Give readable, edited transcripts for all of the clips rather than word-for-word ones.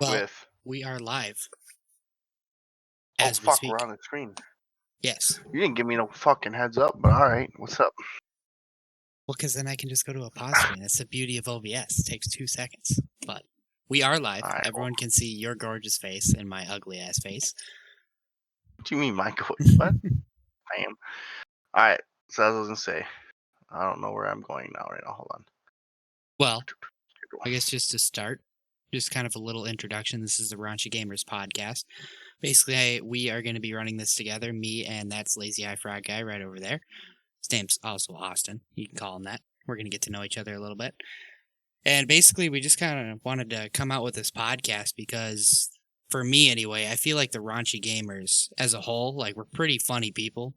Well, with... we are live Oh, as we fuck, speak. we're on the screen. Yes. You didn't give me no fucking heads up, but alright, what's up? Well, because then I can just go to a pause screen. That's the beauty of OBS. It takes 2 seconds. But we are live. All right, Everyone can see your gorgeous face and my ugly-ass face. What do you mean, Michael? What? I am. Alright, so as I was going to say, I don't know where I'm going now right now. Hold on. Well, I guess just to start, just kind of a little introduction. This is the Raunchygamers podcast. Basically, we are going to be running this together, me and that's Lazy Eye Frog Guy right over there. His name's also Austin. You can call him that. We're going to get to know each other a little bit. And basically, we just kind of wanted to come out with this podcast because, for me anyway, I feel like the Raunchy Gamers as a whole, like, we're pretty funny people.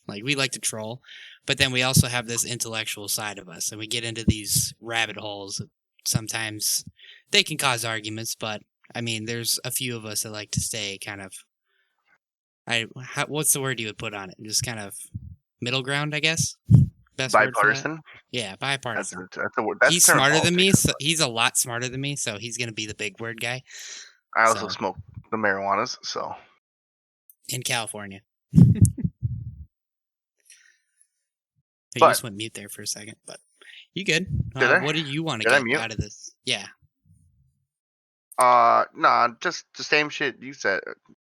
Like, we like to troll. But then we also have this intellectual side of us, and we get into these rabbit holes. Sometimes they can cause arguments, but, I mean, there's a few of us that like to stay kind of... what's the word you would put on it? Just kind of middle ground, I guess? Best word for that? Bipartisan? Yeah, bipartisan. That's He's a term in smarter than me. politics, So he's a lot smarter than me, so he's gonna be the big word guy. I also So, smoke the marijuanas, so... in California. You But- just went mute there for a second, but you good? Did I? What do you want to Did I get mute? out of this? Yeah. Nah, just the same shit you said.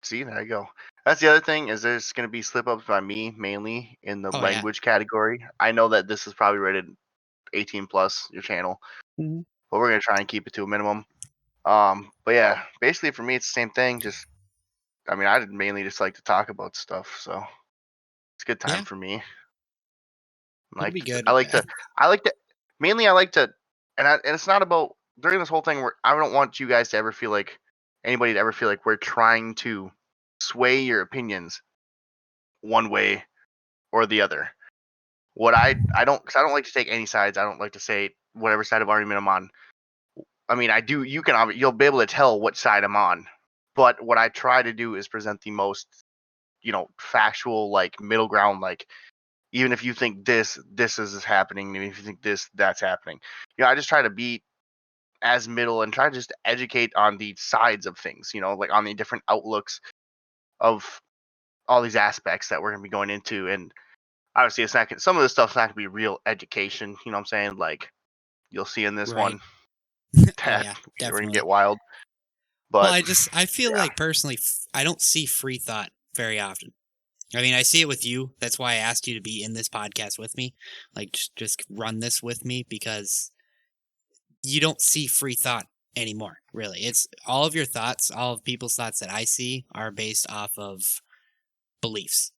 See, there you go. That's the other thing, is there's going to be slip-ups by me, mainly, in the Oh, yeah. language category. I know that this is probably rated 18 plus, your channel, Mhm. but we're going to try and keep it to a minimum. But yeah, basically for me, it's the same thing. Just, I mean, I mainly just like to talk about stuff, so it's a good time Yeah. for me. It'll be good. I like to, mainly I like to, and it's not about, during this whole thing where I don't want you guys to ever feel like, anybody to ever feel like we're trying to sway your opinions one way or the other. What I don't, cause I don't like to take any sides. I don't like to say whatever side of argument I'm on. I mean, I do, you'll be able to tell what side I'm on, but what I try to do is present the most, factual, like, middle ground, like, even if you think this is happening, even if you think that's happening. I just try to be as middle and try to just educate on the sides of things, like on the different outlooks of all these aspects that we're going to be going into. And obviously, some of this stuff's not going to be real education, you know what I'm saying? Like, you'll see in this one Oh, that yeah, we're going definitely. to get wild. But Well, I feel yeah. like personally, I don't see free thought very often. I mean, I see it with you. That's why I asked you to be in this podcast with me. Like, just run this with me, because you don't see free thought anymore, really. It's all of your thoughts, all of people's thoughts that I see are based off of beliefs,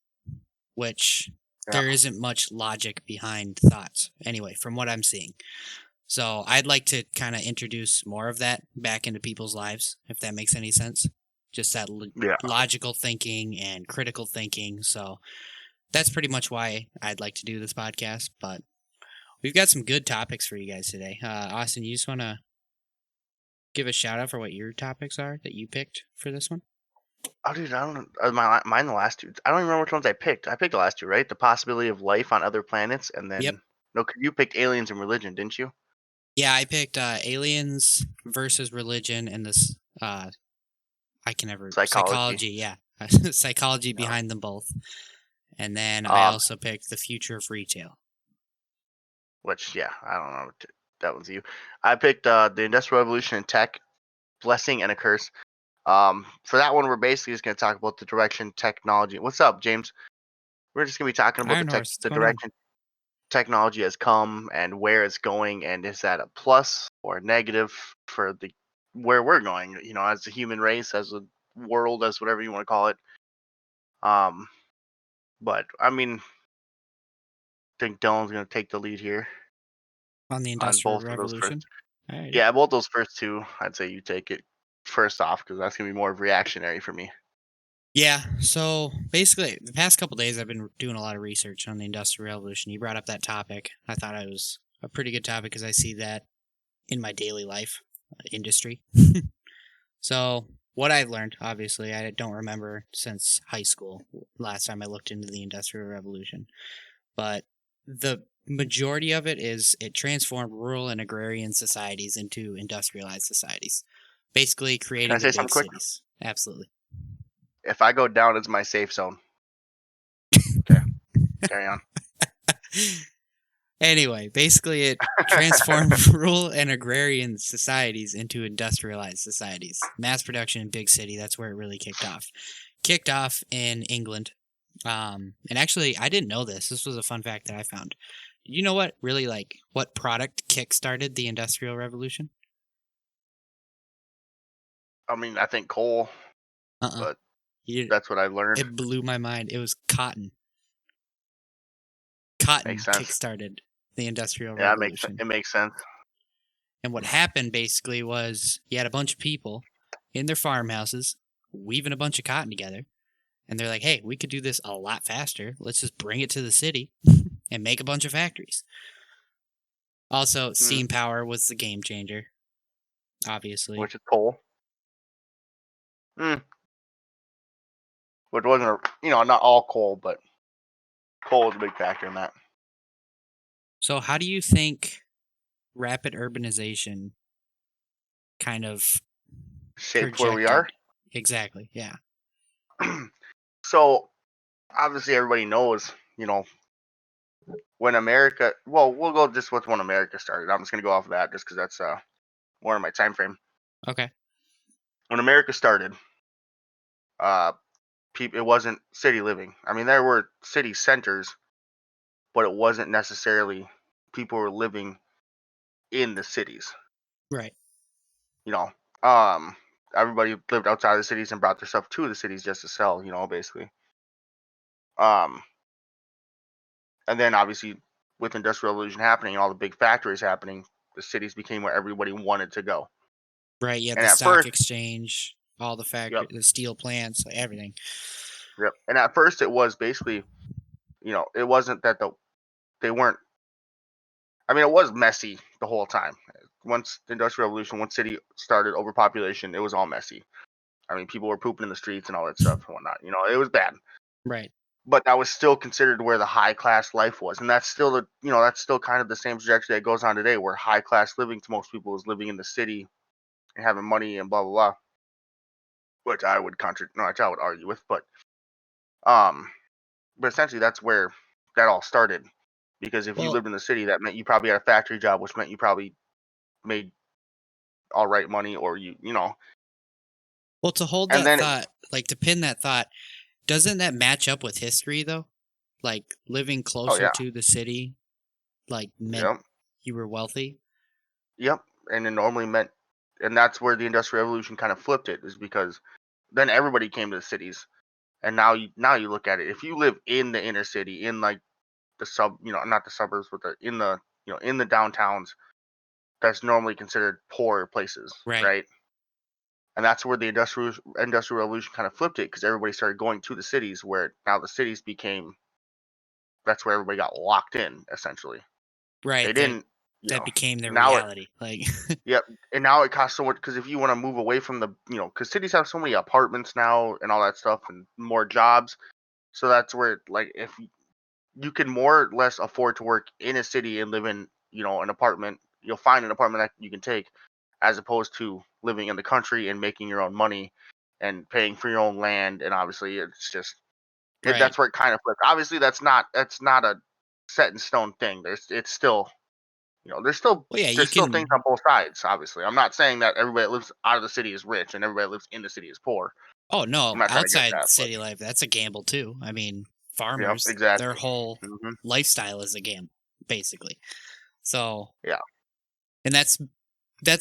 which there isn't much logic behind thoughts, anyway, from what I'm seeing. So I'd like to kind of introduce more of that back into people's lives, if that makes any sense. Just that logical thinking and critical thinking. So that's pretty much why I'd like to do this podcast. But we've got some good topics for you guys today. Austin, you just want to give a shout out for what your topics are that you picked for this one? Oh, dude, I don't know. Mine the last two. I don't even remember which ones I picked. I picked the last two, right? The possibility of life on other planets, and then... Yep. No, you picked aliens and religion, didn't you? Yeah, I picked aliens versus religion and this... I can never... Psychology, yeah. Psychology behind them both. And then I also picked the future of retail. Which, yeah, I don't know. That one's you. I picked the Industrial Revolution and Tech, Blessing and a Curse. For that one, we're basically just going to talk about the direction technology. What's up, James? We're just going to be talking about the direction technology has come and where it's going, and is that a plus or a negative for where we're going, as a human race, as a world, as whatever you want to call it. But I mean, I think Dylan's going to take the lead here on the Industrial Revolution. Right. Yeah, both those first two, I'd say you take it first off, because that's going to be more reactionary for me. Yeah, so basically, the past couple days, I've been doing a lot of research on the Industrial Revolution. You brought up that topic. I thought it was a pretty good topic because I see that in my daily life industry. So what I've learned, obviously, I don't remember since high school, last time I looked into the Industrial Revolution. But the majority of it is it transformed rural and agrarian societies into industrialized societies. Basically Can I creating the say big something quick? cities. Absolutely. If I go down, it's my safe zone. Okay, carry on. Anyway, basically it transformed rural and agrarian societies into industrialized societies. Mass production in big city, that's where it really kicked off. Kicked off in England. And actually, I didn't know this. This was a fun fact that I found. You know what really what product kick-started the Industrial Revolution? I mean, I think coal, Uh-uh. but You, that's what I've learned. it blew my mind. It was cotton. Cotton Makes sense. kick-started the Industrial Yeah, Revolution. it makes sense. And what happened basically was you had a bunch of people in their farmhouses weaving a bunch of cotton together. And they're like, hey, we could do this a lot faster. Let's just bring it to the city and make a bunch of factories. Also, steam power was the game changer, obviously. Which is coal. Which wasn't not all coal, but coal was a big factor in that. So, how do you think rapid urbanization kind of Shaped where we projected? are. Exactly, yeah. So obviously everybody knows, when America. Well, we'll go just with when America started. I'm just gonna go off of that just because that's more in my time frame. Okay. When America started, uh, it wasn't city living. I mean, there were city centers, but it wasn't necessarily people were living in the cities. Right. You know, um, everybody lived outside of the cities and brought their stuff to the cities just to sell. Basically. Um, and then obviously with industrial revolution happening, all the big factories happening, the cities became where everybody wanted to go. Right. You had And the at stock first, exchange, all the yep, factory, the steel plants, everything. yep. And at first, it was basically, it wasn't that they weren't. I mean, it was messy the whole time. Once the industrial revolution, once city started overpopulation, it was all messy. I mean, people were pooping in the streets and all that stuff and whatnot. It was bad. Right. But that was still considered where the high class life was, and that's still that's still kind of the same trajectory that goes on today, where high class living to most people is living in the city and having money and blah blah blah, which I would which I would argue with, um, but essentially that's where that all started, because if you Well, lived in the city, that meant you probably had a factory job, which meant you probably made all right money, or well, to hold and that then thought, to pin that thought, doesn't that match up with history though? Like living oh closer yeah, to the city, meant yep, you were wealthy. yep, and it normally meant, and that's where the industrial revolution kind of flipped it, is because then everybody came to the cities. And now you look at it. If you live in the inner city, in like the not the suburbs, but in the downtowns, that's normally considered poor places, Right. right? And that's where the industrial revolution kind of flipped it, because everybody started going to the cities, where now the cities became, that's where everybody got locked in essentially. They Right. That didn't, that became their now it reality. yep, and now it costs so much, because if you want to move away from the because cities have so many apartments now and all that stuff and more jobs, so that's where, like, if you can more or less afford to work in a city and live in, an apartment. You'll find an apartment that you can take, as opposed to living in the country and making your own money and paying for your own land. And obviously, it's just Right. that's where it kind of flipped. Obviously, that's not a set in stone thing. It's still, Well, yeah, you there's still things can. on both sides. Obviously, I'm not saying that everybody that lives out of the city is rich and everybody that lives in the city is poor. Oh I'm no, not trying to get outside that, but city life, that's a gamble too. I mean, yep, farmers, their exactly. whole Hmm. lifestyle is a gamble, basically. So, Yeah. and that's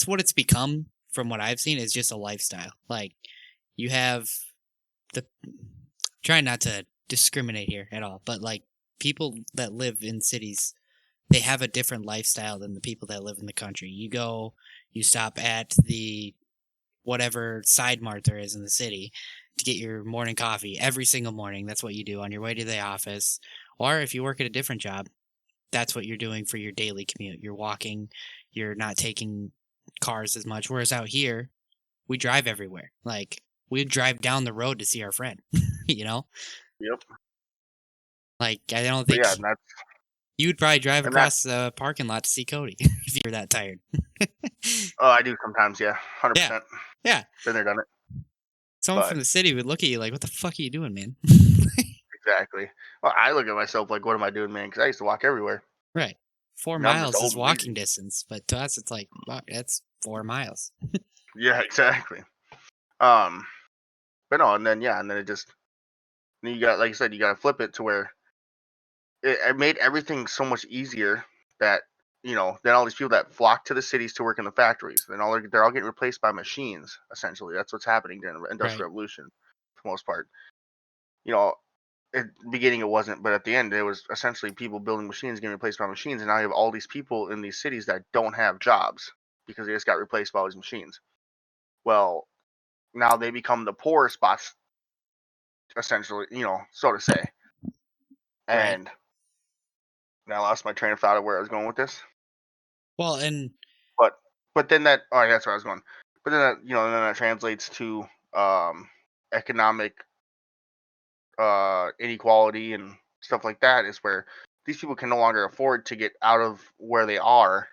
what it's become from what I've seen is just a lifestyle. Like you have the trying not to discriminate here at all, but people that live in cities, they have a different lifestyle than the people that live in the country. You stop at the whatever side mart there is in the city to get your morning coffee every single morning. That's what you do on your way to the office. Or if you work at a different job, that's what you're doing for your daily commute. You're walking, you're not taking cars as much. Whereas out here, we drive everywhere. We drive down the road to see our friend, you know? Yep. I don't But think yeah, and that's You would probably drive And that, across the parking lot to see Cody if you were that tired. oh, I do sometimes, yeah, Yeah. 100%. Yeah. Been there, done it. Someone But from the city would look at you like, "What the fuck are you doing, man?" exactly. Well, I look at myself like, what am I doing, man? Because I used to walk everywhere. Right. 4 Now I'm just miles old is and lazy. walking distance, but to us, it's like, wow, that's 4 miles. Yeah, exactly. Um, but no, and then yeah, and then it just then you got, like you said, you got to flip it to where it made everything so much easier that then all these people that flock to the cities to work in the factories, then they're all getting replaced by machines. Essentially, that's what's happening during the Right. industrial revolution, for the most part. You know, at the beginning it wasn't, but at the end it was essentially people building machines getting replaced by machines, and now you have all these people in these cities that don't have jobs because they just got replaced by all these machines. Well, now they become the poor spots, essentially, so to say. Right. And I lost my train of thought of where I was going with this. Well, and But then that, all right, that's where I was going. But then that, then that translates to economic inequality and stuff like that, is where these people can no longer afford to get out of where they are.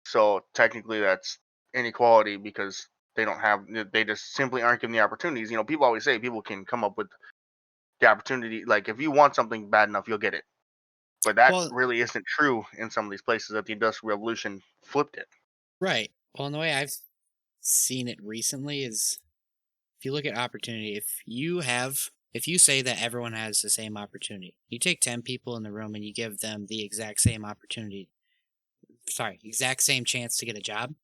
So technically that's inequality because they just simply aren't given the opportunities. People always say people can come up with the opportunity, like if you want something bad enough, you'll get it. But that well, really isn't true in some of these places that the Industrial Revolution flipped it. right. Well, and the way I've seen it recently is if you look at opportunity, if you say that everyone has the same opportunity, you take 10 people in the room and you give them the exact same opportunity, exact same chance to get a job,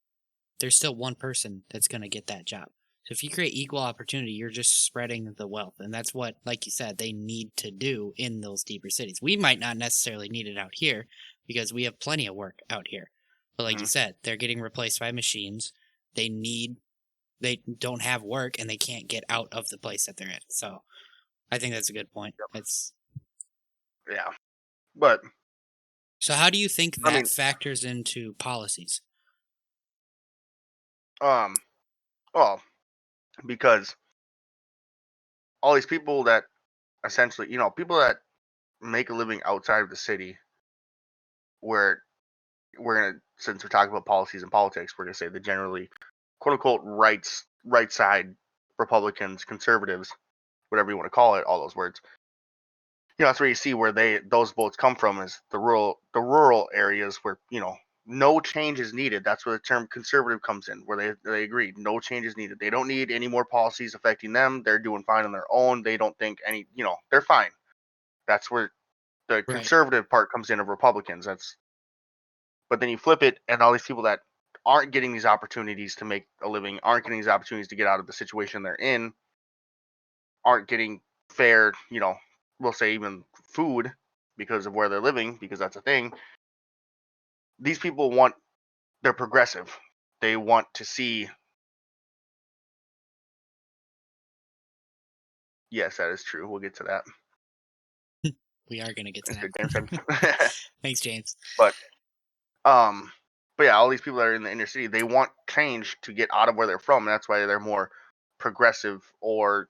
there's still one person that's going to get that job. So if you create equal opportunity, you're just spreading the wealth. And that's what, like you said, they need to do in those deeper cities. We might not necessarily need it out here because we have plenty of work out here. But like you Hmm. said, they're getting replaced by machines. They don't have work and they can't get out of the place that they're in. So I think that's a good point. It's Yeah, but so how do you think I that mean, factors into policies? um, well, because all these people that essentially, people that make a living outside of the city, where we're gonna, since we're talking about policies and politics, we're gonna say the generally quote unquote right side Republicans, conservatives, whatever you want to call it, all those words. That's where you see where those votes come from, is the rural areas where no change is needed. That's where the term conservative comes in, where they agree no change is needed. They don't need any more policies affecting them. They're doing fine on their own. They don't think they're fine. That's where the Right. conservative part comes in of Republicans. But then you flip it, and all these people that aren't getting these opportunities to make a living, aren't getting these opportunities to get out of the situation they're in, aren't getting fair, we'll say even food because of where they're living, because that's a thing. These people they're progressive. They want to see, yes, that is true. We'll get to that. We are going to get to That's that. good, James said. Thanks, James. but um, but yeah, all these people that are in the inner city, they want change to get out of where they're from. And that's why they're more progressive, or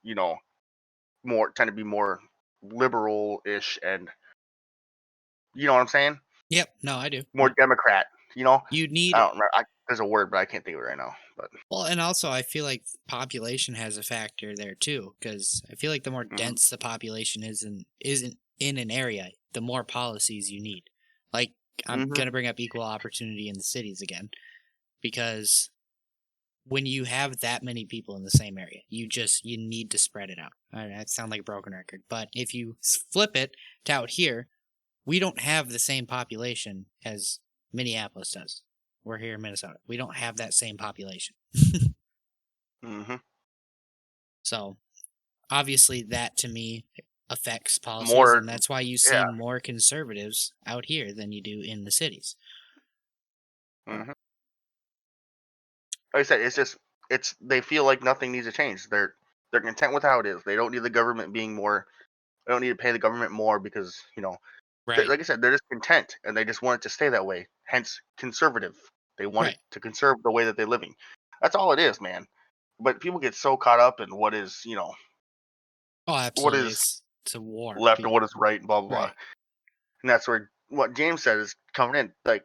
more tend to be more liberal-ish, and you know what I'm saying? Yep. No, I do. More Yep. Democrat. You I need don't remember. There's a word, but I can't think of it right now. But Well, and also I feel like population has a factor there too, because I feel like the more hmm dense the population isn't in an area, the more policies you need. Like I'm hmm gonna bring up equal opportunity in the cities again, because when you have that many people in the same area, you need to spread it out. I sound like a broken record, but if you flip it to out here, we don't have the same population as Minneapolis does. We're here in Minnesota. We don't have that same population. hmm So obviously that to me affects policies, more, and that's why you see yeah. more conservatives out here than you do in the cities. hmm Like I said, it's they feel like nothing needs to change. They're content with how it is. They don't need the government being more. They don't need to pay the government more because Right. like I said, they're just content and they just want it to stay that way. Hence, conservative. They want it Right. to conserve the way that they're living. That's all it is, man. But people get so caught up in Oh, what absolutely. is It's a war. left and what is right and blah blah blah. Right. And that's where what James said is coming in. Like,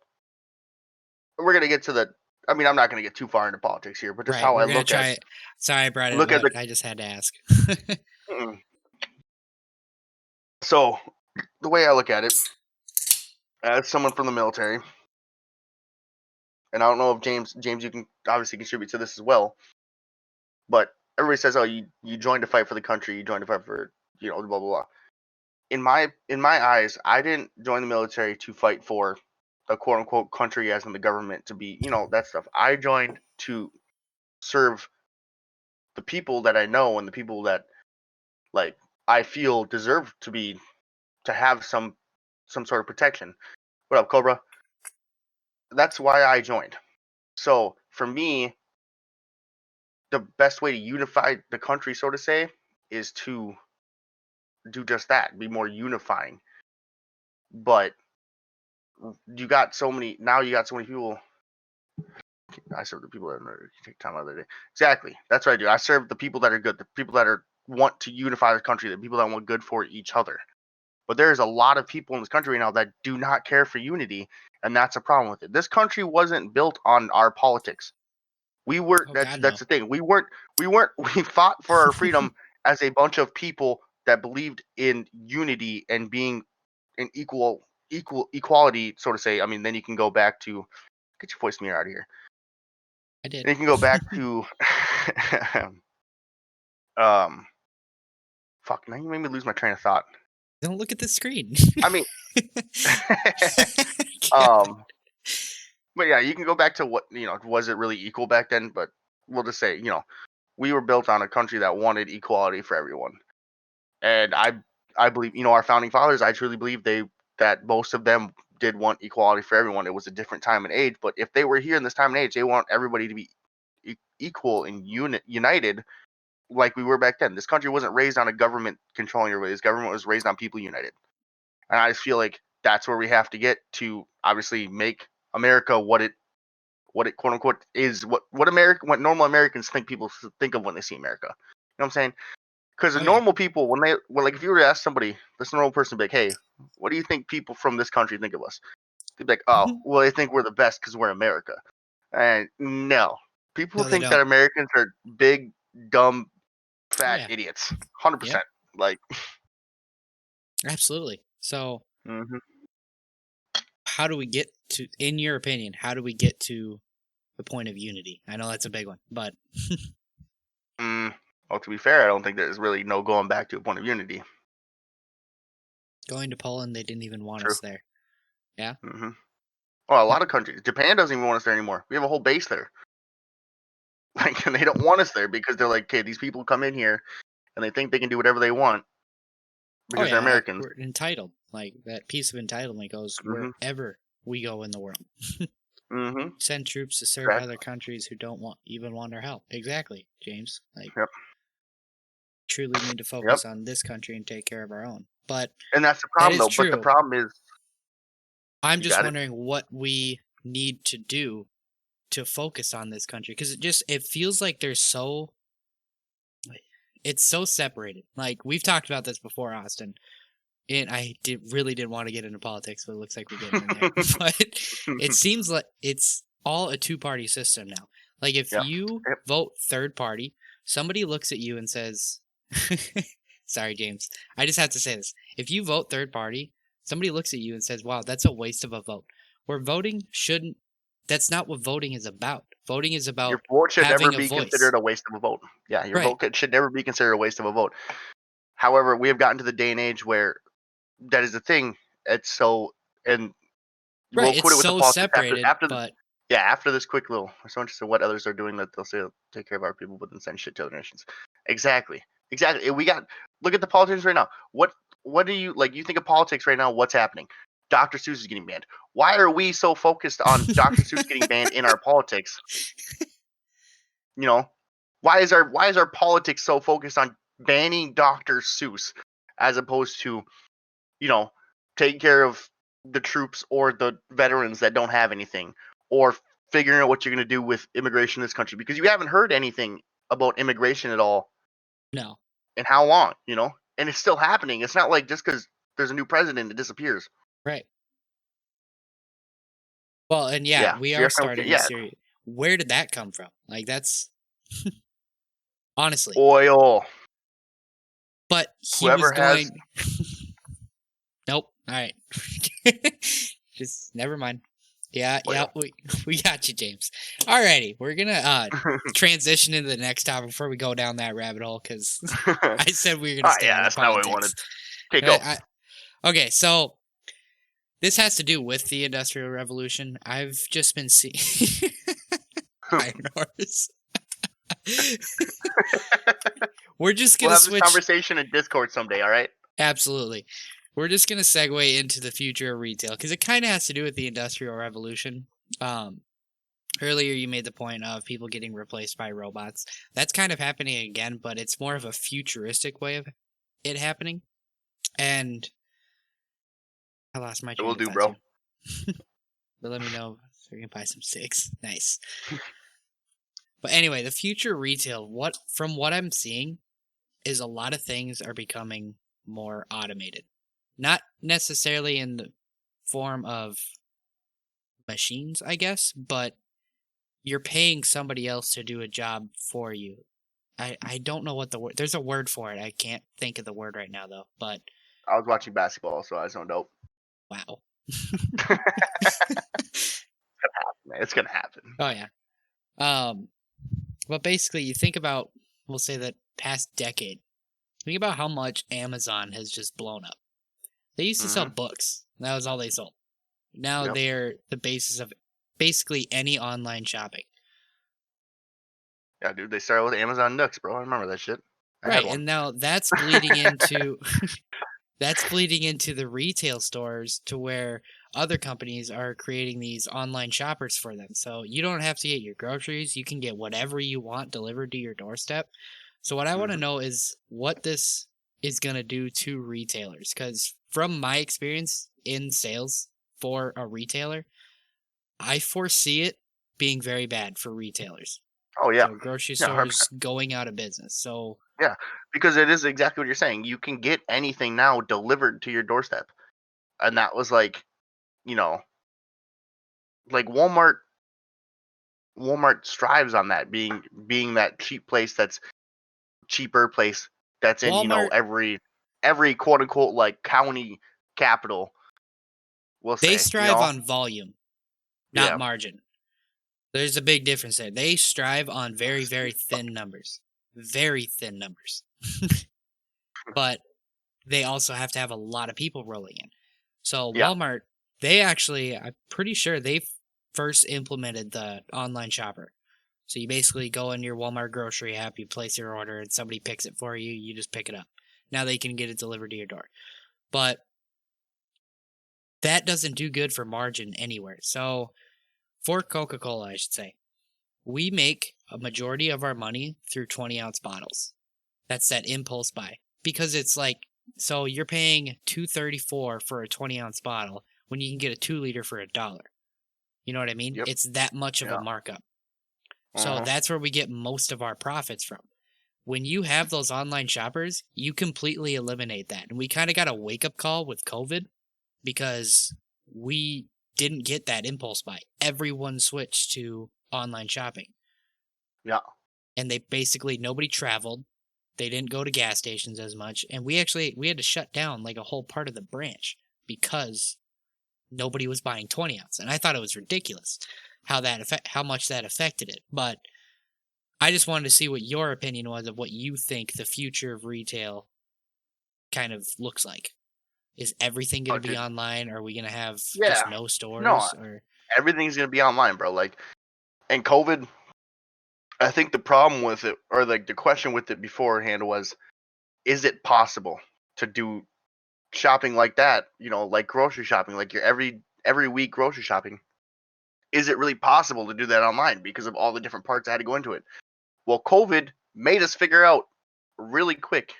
we're gonna get to the. I mean, I'm not gonna get too far into politics here, but just Right. how I We're gonna look at try. Sorry, I brought it look at up. the. I just had to ask. Mm. So, the way I look at it, as someone from the military, and I don't know if James, you can obviously contribute to this as well, but everybody says, "Oh, you joined to fight for the country. You joined to fight for blah blah blah." In my eyes, I didn't join the military to fight for the quote unquote country, as in the government, to be that stuff. I joined to serve the people that I know and the people that like I feel deserve to have some sort of protection. What up, Cobra? That's why I joined. So for me, the best way to unify the country, so to say, is to do just that, be more unifying. But you got so many people. I serve the people that take time out of their day. Exactly. That's what I do. I serve the people that are good, the people that want to unify the country, the people that want good for each other. But there's a lot of people in this country right now that do not care for unity, and that's a problem with it. This country wasn't built on our politics. We were Oh that's God, that's no. the thing. We fought for our freedom as a bunch of people that believed in unity and being an equality, so to say. I mean, then you can go back to get your voice mirror out of here. I did. And you can go back to um fuck, now you made me lose my train of thought. Don't look at the screen. I mean God. um but yeah, you can go back to what was it really equal back then? But we'll just say, we were built on a country that wanted equality for everyone. And I believe, our founding fathers, I truly believe that most of them did want equality for everyone. It was a different time and age, but if they were here in this time and age, they want everybody to be equal and united like we were back then. This country wasn't raised on a government controlling everybody. This government was raised on people united. And I just feel like that's where we have to get to obviously make America what it quote unquote is, what normal Americans think of when they see America. You know what I'm saying? Because the Oh yeah. normal people, like, if you were to ask somebody, this normal person, be like, "Hey, what do you think people from this country think of us?" They'd be like, "Oh, Mhm. well, they think we're the best because we're America." And no, people No, they think that don't. Americans are big, dumb, Oh fat yeah. idiots. 100%. Yep. Like, Absolutely. So, hmm how do we get to, in your opinion, how do we get to the point of unity? I know that's a big one, but well, to be fair, I don't think there's really no going back to a point of unity. going to Poland, they didn't even want True. us there. Yeah. hmm Well, a lot of countries. Japan doesn't even want us there anymore. We have a whole base there. Like, and they don't want us there because they're like, okay, these people come in here and they think they can do whatever they want Oh because they're yeah. Americans. We're entitled. Like that piece of entitlement goes hmm wherever we go in the world. hmm Send troops to serve Exactly. other countries who don't want our help. Exactly, James. Like Yep. truly need to Yep. focus on this country and take care of our own. But And that's the that problem, is though. But the true. problem is, I'm you just got it. wondering what we need to do to focus on this country because it feels like it's so separated. Like we've talked about this before, Austin. And really did want to get into politics, but it looks like we're getting in there. But it seems like it's all a two-party system now. Like if Yeah. you Yep. vote third party, somebody looks at you and says, "Sorry, James, I just have to say this. If you vote third party, somebody looks at you and says, "Wow, that's a waste of a vote." Where voting shouldn't. That's not what voting is about. Voting is Your about vote should never having a be voice. considered a waste of a vote. Yeah, your Right. vote should never be considered a waste of a vote. However, we have gotten to the day and age where that is the thing. It's so, and Right. we'll It's quit it with the so politics separated, after the but yeah, after this quick little, I'm so interested in what others are doing that they'll say take care of our people, but then send shit to other nations. Exactly, exactly. We got look at the politicians right now. What do you like? You think of politics right now? What's happening? Dr. Seuss is getting banned. Why are we so focused on Dr. Seuss getting banned in our politics? You know, why is our politics so focused on banning Dr. Seuss as opposed to taking care of the troops or the veterans that don't have anything, or figuring out what you're going to do with immigration in this country, because you haven't heard anything about immigration at all no. in how long, and it's still happening. It's not like just because there's a new president it disappears. Right. Well, and yeah, Yeah, we we are are from starting a yeah, series. Where did that come from? Like, that's honestly. oil. But he was Whoever has going. Nope. All right. Just never mind. Yeah, oil. we got you, James. Alrighty, we're gonna transition into the next topic before we go down that rabbit hole because I said we were gonna stay Yeah, out of that's not what we wanted. politics. Okay, go. Okay, so this has to do with the Industrial Revolution. I've just been seeing iron ores. We're just We'll gonna have this switch. conversation in Discord someday, all right? Absolutely. We're just going to segue into the future of retail because it kind of has to do with the Industrial Revolution. Um, Earlier, you made the point of people getting replaced by robots. That's kind of happening again, but it's more of a futuristic way of it happening. And I lost my It will train of do, thought bro. too. But let me know so we can buy some steaks. Nice. But anyway, the future retail, from what I'm seeing, is a lot of things are becoming more automated. Not necessarily in the form of machines, I guess, but you're paying somebody else to do a job for you. I don't know what the word. There's a word for it. I can't think of the word right now though. But I was watching basketball, so I zoned out. wow. It's gonna happen. Oh yeah. Um, but basically, you think about, we'll say that past decade. Think about how much Amazon has just blown up. They used to sell Mm-hmm. books. That was all they sold. Now Yep. they're the basis of basically any online shopping. Yeah, dude. They started with Amazon Nooks, bro. I remember that shit. I had Right, one. and now that's bleeding into that's bleeding into the retail stores to where other companies are creating these online shoppers for them. So you don't have to get your groceries, you can get whatever you want delivered to your doorstep. So what I want to Mm-hmm. know is what this is going to do to retailers cuz from my experience in sales for a retailer, I foresee it being very bad for retailers. Oh yeah. So grocery Yeah, 100%. stores going out of business. So Yeah, because it is exactly what you're saying. You can get anything now delivered to your doorstep, and that was like, you know, like Walmart. Walmart strives on that being that cheap place that's cheaper place that's in Walmart, every quote unquote like county capital. We'll they say, strive on volume, not yeah, margin. There's a big difference there. They strive on very, very thin numbers. Very thin numbers. But they also have to have a lot of people rolling in. So yeah, Walmart, they actually, I'm pretty sure they first implemented the online shopper. So you basically go in your Walmart grocery app, you place your order, and somebody picks it for you. You just pick it up. Now they can get it delivered to your door. But that doesn't do good for margin anywhere. So for Coca-Cola, I should say, we make a majority of our money through 20-ounce bottles. That's that impulse buy. Because it's like, so you're paying $2.34 for a 20-ounce bottle when you can get a 2-liter for $1. You know what I mean? yep, It's that much of a yeah, markup. So uh-huh, that's where we get most of our profits from. When you have those online shoppers, you completely eliminate that. And we kind of got a wake up call with COVID because we didn't get that impulse buy. Everyone switched to online shopping. yeah, And they basically, nobody traveled. They didn't go to gas stations as much. And we had to shut down like a whole part of the branch because nobody was buying 20 ounce. And I thought it was ridiculous how much that affected it. But I just wanted to see what your opinion was of what you think the future of retail kind of looks like. Is everything going oh, to be dude, online? Are we going to have yeah, just no no, stores? Or everything's gonna be online, bro. Like, and COVID, I think the problem with it, or like the question with it beforehand was, is it possible to do shopping like that? You know, like grocery shopping, like your every week grocery shopping. Is it really possible to do that online because of all the different parts that had to go into it? Well, COVID made us figure out really quick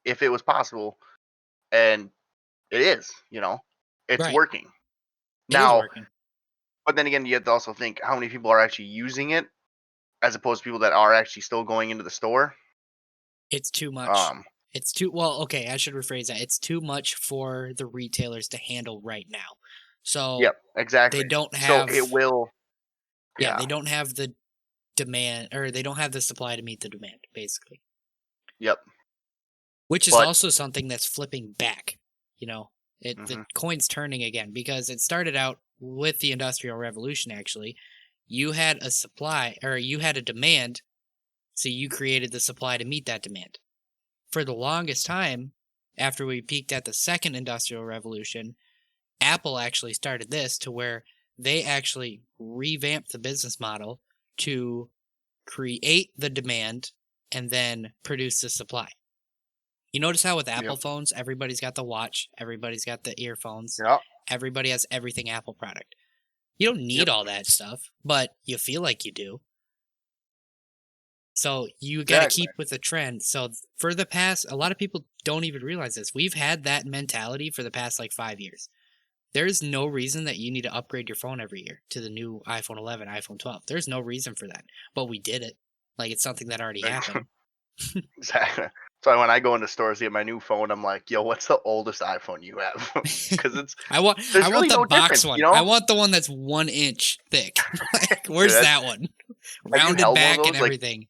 if it was possible, and it is. You know, it's right, working it is now. working. But then again, you have to also think how many people are actually using it, as opposed to people that are actually still going into the store. It's too much. Um, It's too well. Okay, I should rephrase that. It's too much for the retailers to handle right now. So Yep, exactly. they don't So have. it will. Yeah, Yeah. they don't have the demand, or they don't have the supply to meet the demand, basically. Yep. Which is But also something that's flipping back. You know, the coin's turning again because it started out with the Industrial Revolution. Actually, you had a supply or you had a demand, so you created the supply to meet that demand. For the longest time, after we peaked at the second Industrial Revolution, Apple actually started this to where they actually revamped the business model to create the demand and then produce the supply. You notice how with Apple yep. phones, everybody's got the watch, everybody's got the earphones, Yep. everybody has everything Apple product. You don't need Yep. all that stuff, but you feel like you do. So you got to Exactly. keep with the trend. So for the past, a lot of people don't even realize this. We've had that mentality for the past like 5 years. There's no reason that you need to upgrade your phone every year to the new iPhone 11, iPhone 12. There's no reason for that. But we did it. Like it's something that already happened. Exactly. So when I go into stores to get my new phone, I'm like, "Yo, what's the oldest iPhone you have?" Because I want there's really the no box difference, one. you know? I want the one that's 1 inch thick. Like, Dude, where's that one? have you Rounded held one of back and those? Like, everything.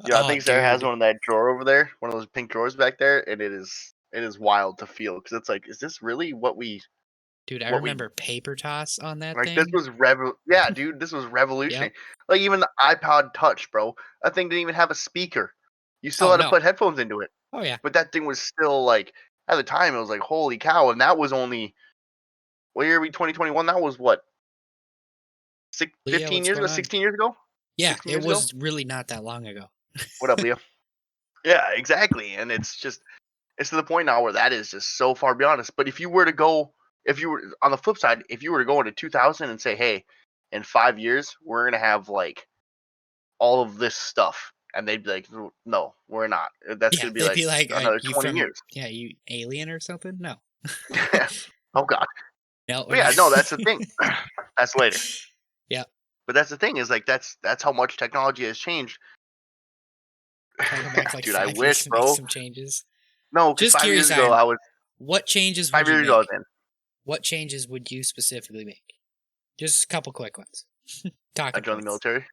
I Oh, think Sarah has dude. one in that drawer over there, one of those pink drawers back there, and it is wild to feel because it's like, is this really Dude, I what we remember paper toss on that like? This thing. was yeah, dude, this was Yep. revolutionary. Like even the iPod Touch, bro, that thing didn't even have a speaker. You still Oh, had to no. put headphones into it, Oh, yeah. but that thing was still like at the time it was like holy cow, and that was only what year are we 2021? That was what Leah, 15 what's years going ago, on? 16 years ago, Yeah, 16 it years ago. was really not that long ago. What up, Leah? Yeah, exactly, and it's to the point now where that is just so far beyond us. But if you were on the flip side, if you were to go into 2000 and say, hey, in 5 years we're gonna have like all of this stuff, and they'd be like, no, we're not. That's Yeah, gonna be they'd like be like, another you 20 from, years. yeah, you alien or something? No. Oh God. No, But we're yeah, not. no, that's the thing. That's later. Yeah. But that's the thing is like that's how much technology has changed. Can I go back like Dude, I 5 years wish, to make bro. some changes? No, because Just 5 years curious, ago Iron. I was What changes would five you years ago I was make? in. What changes would you specifically make? Just a couple quick ones. I Talking joined the points. military.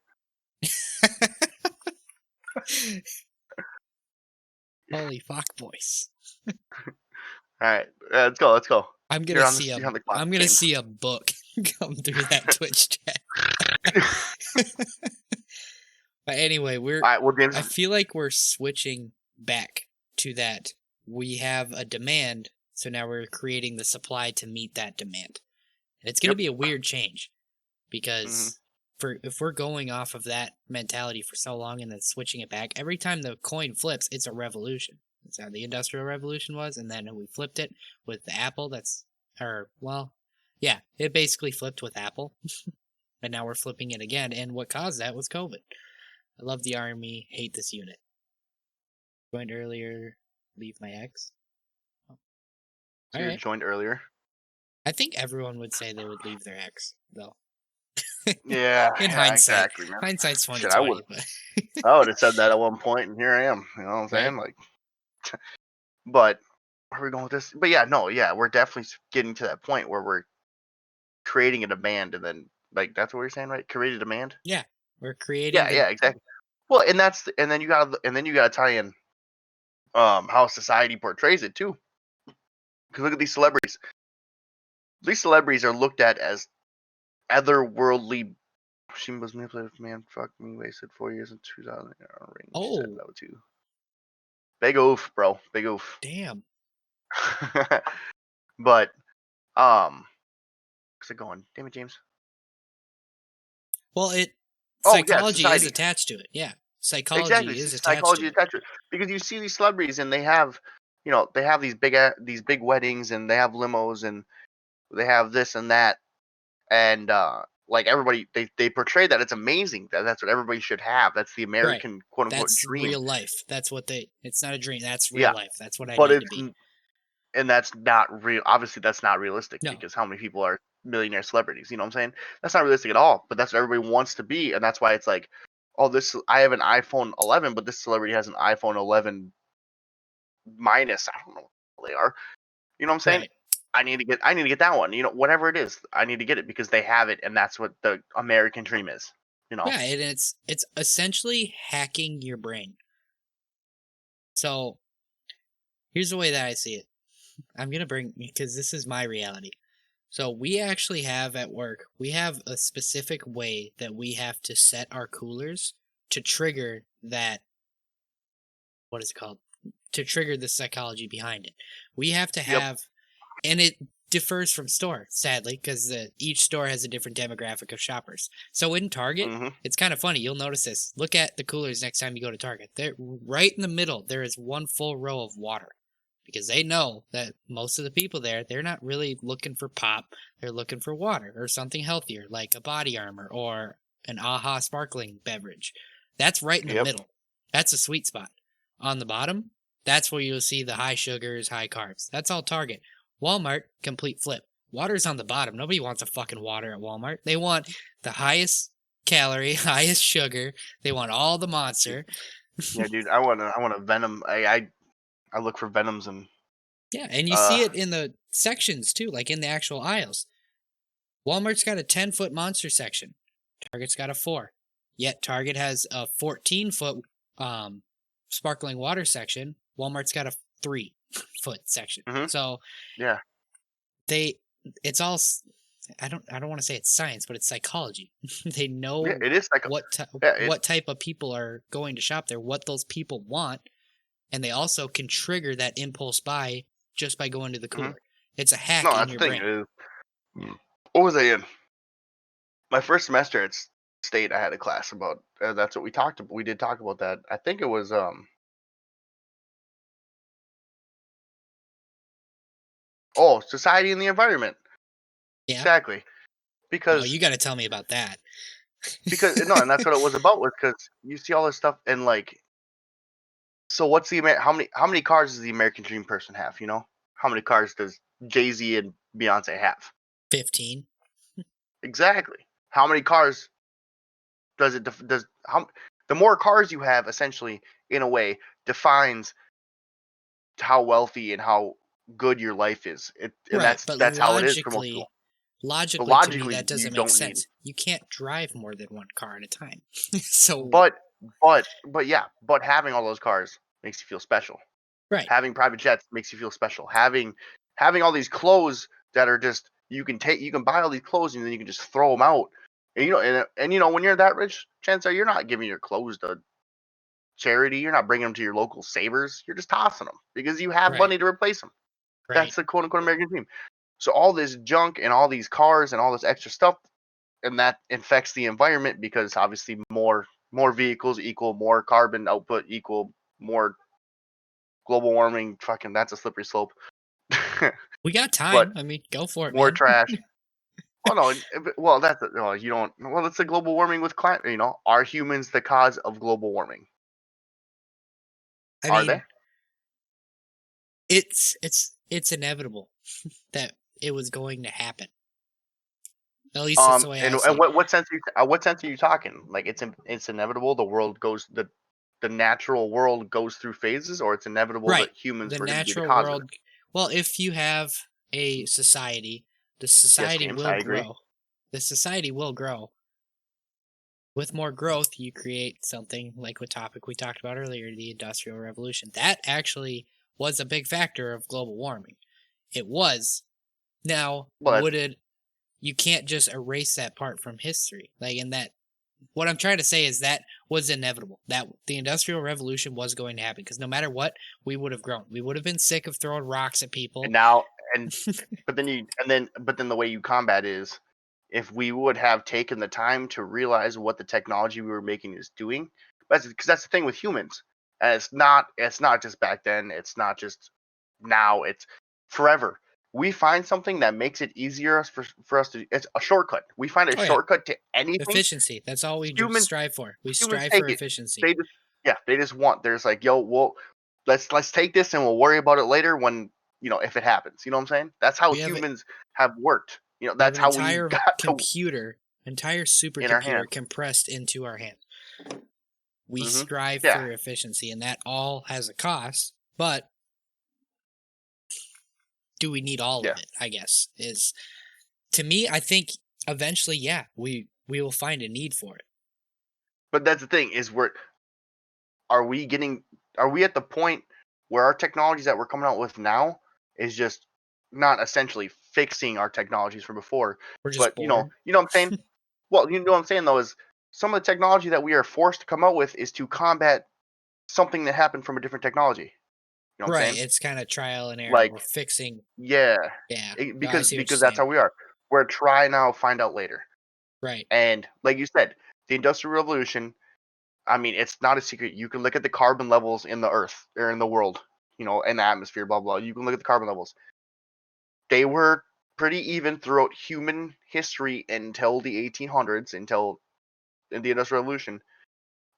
Holy fuck, boys! All right, let's go. Let's go. I'm gonna You're on see this. a You're on the clock, I'm gonna James. see a book come through that Twitch chat. But anyway, All right. Well, James. I feel like we're switching back to that. We have a demand, so now we're creating the supply to meet that demand. And it's going to Yep. be a weird change Mm-hmm. because if we're going off of that mentality for so long and then switching it back, every time the coin flips, it's a revolution. That's how the Industrial Revolution was, and then we flipped it with the Apple. Yeah, it basically flipped with Apple, and now we're flipping it again. And what caused that was COVID. I love the army, hate this unit. Joined earlier, leave my ex. Oh, So all you right. joined earlier. I think everyone would say they would leave their ex, though. Yeah. In Yeah. hindsight, Exactly, man. hindsight's Shit, I would. 2020, but I would have said that at one point, and here I am. You know what I'm right? saying? Like, but where are we going with this? But yeah, no, yeah, we're definitely getting to that point where we're creating a demand, and then like that's what we're saying, right? Create a demand. Yeah, we're creating Yeah. the Yeah. Exactly. Well, and then you gotta tie in how society portrays it too. Because look at these celebrities. These celebrities are looked at as otherworldly. She was manipulative man. Fuck me. Wasted 4 years in 2000. Ring. She said oh no too. Big oof, bro. Big oof. damn. But where's it going? Damn it, James. Well, Oh yeah, psychology is society. attached to it. Yeah, Exactly. psychology is attached Psychology to it. attached to it. Because you see these celebrities and they have, they have these big weddings and they have limos and they have this and that and like everybody they portray that it's amazing that that's what everybody should have. That's the Right. American quote unquote That's dream. real life. That's what they. It's not a dream. That's real Yeah, life. That's what I but need to be. and that's not real. Obviously, that's not realistic No. because how many people are millionaire celebrities? You know what I'm saying? That's not realistic at all. But that's what everybody wants to be, and that's why it's like, oh, this I have an iPhone 11, but this celebrity has an iPhone 11 minus, I don't know what they are. You know what I'm saying? Right. I need to get that one. You know, whatever it is, I need to get it because they have it, and that's what the American dream is. You know? Yeah, and it's essentially hacking your brain. So here's the way that I see it. I'm gonna bring because this is my reality. So we actually have at work, we have a specific way that we have to set our coolers to trigger that what is it called? To trigger the psychology behind it. We have to Yep. have and it differs from store, sadly, because each store has a different demographic of shoppers. So in Target, Hmm. it's kind of funny. You'll notice this. Look at the coolers next time you go to Target. They're right in the middle. There is one full row of water because they know that most of the people there, they're not really looking for pop. They're looking for water or something healthier like a body armor or an AHA sparkling beverage. That's right in the Yep. middle. That's a sweet spot. On the bottom, that's where you'll see the high sugars, high carbs. That's all Target. Walmart, complete flip. Water's on the bottom. Nobody wants a fucking water at Walmart. They want the highest calorie, highest sugar. They want all the monster. Yeah, dude. I want a Venom. I look for Venoms and Yeah, and you uh see it in the sections too, like in the actual aisles. Walmart's got a 10-foot monster section. Target's got a 4. Yet Target has a 14-foot sparkling water section. Walmart's got a 3-foot section. mhm, So yeah. they it's all I don't want to say it's science, but it's psychology. They Yeah, know it is like yeah, it what type of people are going to shop there, what those people want, and they also can trigger that impulse buy just by going to the mhm. cooler. It's a hack No, in that's the your thing. brain. What was I in? My first semester at state, I had a class about that's what we talked about. We did talk about that. I think it was society and the environment. Yeah. Exactly. Oh, Because you got to tell me about that. no, and that's what it was about was because you see all this stuff and like so what's how many cars does the American dream person have, you know? How many cars does Jay-Z and Beyonce have? 15. Exactly. How many cars does it does how the more cars you have essentially in a way defines how wealthy and how good your life is. And Right, but that's how it is for most people. But logically to me logically that you doesn't make don't need. sense. You can't drive more than one car at a time. So, But yeah, but having all those cars makes you feel special. right. Having private jets makes you feel special. Having all these clothes that are just you can buy all these clothes and then you can just throw them out. And you know when you're that rich, chances are you're not giving your clothes to charity. You're not bringing them to your local savers. You're just tossing them because you have Right. money to replace them. Right. That's the quote unquote American dream. So all this junk and all these cars and all this extra stuff, and that infects the environment because obviously more vehicles equal more carbon output equal more global warming. Fucking that's a slippery slope. We got But time. I mean, go for it, more man. trash. Oh no, well you don't. Well, it's a global warming with climate. You know, are humans the cause of global warming? I Are they? mean, it's inevitable that it was going to happen. At least that's the way I And see it. what sense are you talking? Like it's inevitable. The natural world goes through phases, or it's inevitable Right. that humans The were going to be the natural cause of it. world. Well, if you have a society, the Yes, society James, will I agree. grow. The society will grow. With more growth, you create something like the topic we talked about earlier, the Industrial Revolution. That actually was a big factor of global warming. It was. Now, But you can't just erase that part from history. Like, in that, what I'm trying to say is that was inevitable. That the Industrial Revolution was going to happen because no matter what, we would have grown. We would have been sick of throwing rocks at and people. now and but then the way you combat is if we would have taken the time to realize what the technology we were making is doing. Because that's the thing with humans, and it's not just back then. It's not just now. It's forever. We find something that makes it easier for us to. It's a shortcut. We find a Oh, yeah. shortcut to anything. Efficiency. That's all we Humans strive for. We humans strive take for it. efficiency. They just yeah. They just want. There's like yo. Well, let's take this and we'll worry about it later when if it happens. You know what I'm saying? That's how We have humans have worked. We have That's an how we entire got to entire in our supercomputer hands. compressed into our hand. We Hmm. strive Yeah. for efficiency, and that all has a cost. But do we need all Yeah. of it? I guess is to me. I think eventually, yeah, we will find a need for it. But that's the thing is are we at the point where our technologies that we're coming out with now is just not essentially fixing our technologies from before, We're just but bored. you know what I'm saying? Well, you know what I'm saying though is some of the technology that we are forced to come out with is to combat something that happened from a different technology. You know what I'm Right. saying? It's kind of trial and error. Like, We're fixing. yeah, Yeah. No, I because see what you're that's saying. how we are. We're try now, find out later. Right. And like you said, the Industrial Revolution. I mean, it's not a secret. You can look at the carbon levels in the Earth or in the world, in the atmosphere, blah blah. You can look at the carbon levels. They were pretty even throughout human history until the 1800s, until the Industrial Revolution.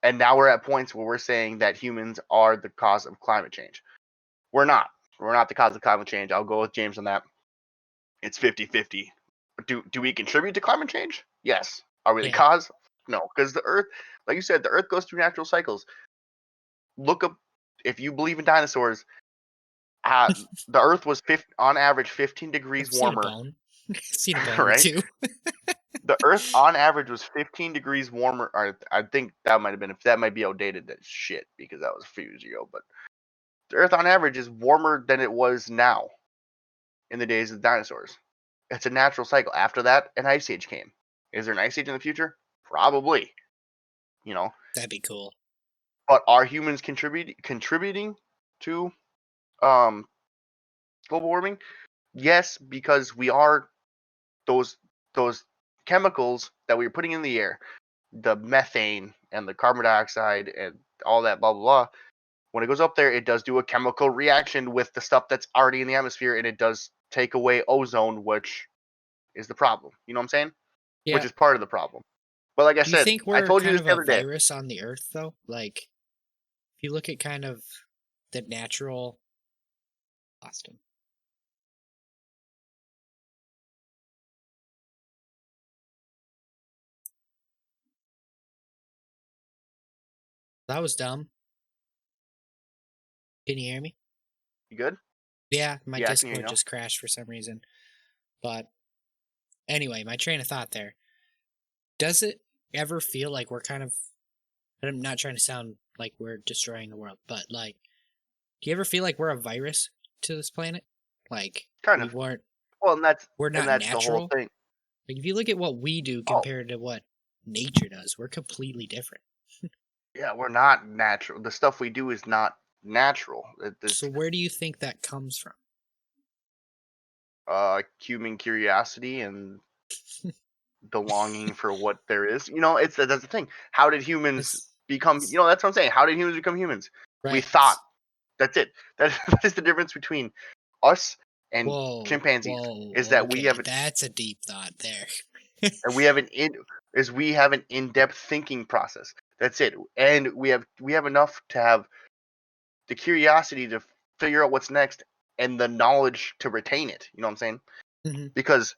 And now we're at points where we're saying that humans are the cause of climate change. We're not. We're not the cause of climate change. I'll go with James on that. It's 50-50. Do we contribute to climate change? Yes. Are we the Yeah. cause? No, because the Earth, like you said, the Earth goes through natural cycles. Look up, if you believe in dinosaurs, the Earth was on average 15 degrees I've seen a warmer, bone. I've seen a bone or right? two. The Earth on average was 15 degrees warmer. Or I think that might have been, if that might be outdated, that shit, because that was a few years ago. But the Earth on average is warmer than it was now in the days of the dinosaurs. It's a natural cycle. After that, an ice age came. Is there an ice age in the future? Probably. You know, That'd be cool. but are humans contributing to um global warming? Yes, because we are those those chemicals that we are putting in the air, the methane and the carbon dioxide and all that blah blah blah. When it goes up there, it does do a chemical reaction with the stuff that's already in the atmosphere, and it does take away ozone, which is the problem. You know what I'm saying? Which Yeah. is part of the problem. But like I Do you said, think I we're told you kind this of the a other day. virus on the earth though? Like if you look at kind of the natural Austin. That was dumb. Can you hear me? You good? Yeah, my Yeah, I can hear you Discord now. just crashed for some reason. But anyway, my train of thought there. Does it ever feel like we're kind of I'm not trying to sound like we're destroying the world, but like do you ever feel like we're a virus to this planet? Like Kind we of. weren't Well, we're and not that's the whole natural? thing. Like if you look at what we do Oh, compared to what nature does, we're completely different. yeah, we're not natural. The stuff we do is not natural. So It's where do you think that comes from? human curiosity and the longing for what there is. That's the thing. How did humans It's, become? That's what I'm saying. How did humans become humans? We right. thought. That's it. That is the difference between us and Whoa, chimpanzees. whoa, Is that okay. That's a deep thought there. we have we have an in-depth thinking process. That's it. And we have enough to have the curiosity to figure out what's next and the knowledge to retain it. You know what I'm saying? Mhm. Because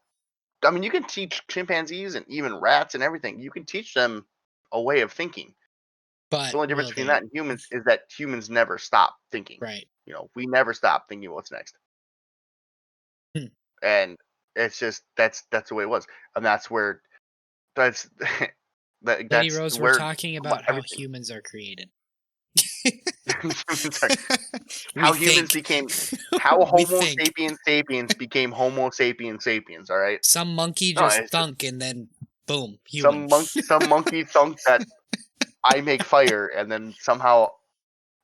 I mean, you can teach chimpanzees and even rats and everything. You can teach them a way of thinking. The But only difference will between they? that and humans is that humans never stop thinking. Right. We never stop thinking what's next. Hmm. And it's just that's the way it was. And that's Lady that's Rose, we're where talking about how everything humans are created. sorry, We how humans think. became how We Homo think. sapiens sapiens became Homo sapiens sapiens. All right. Some monkey No, just it's just thunk and then boom, human. some monkey thunk that I make fire, and then somehow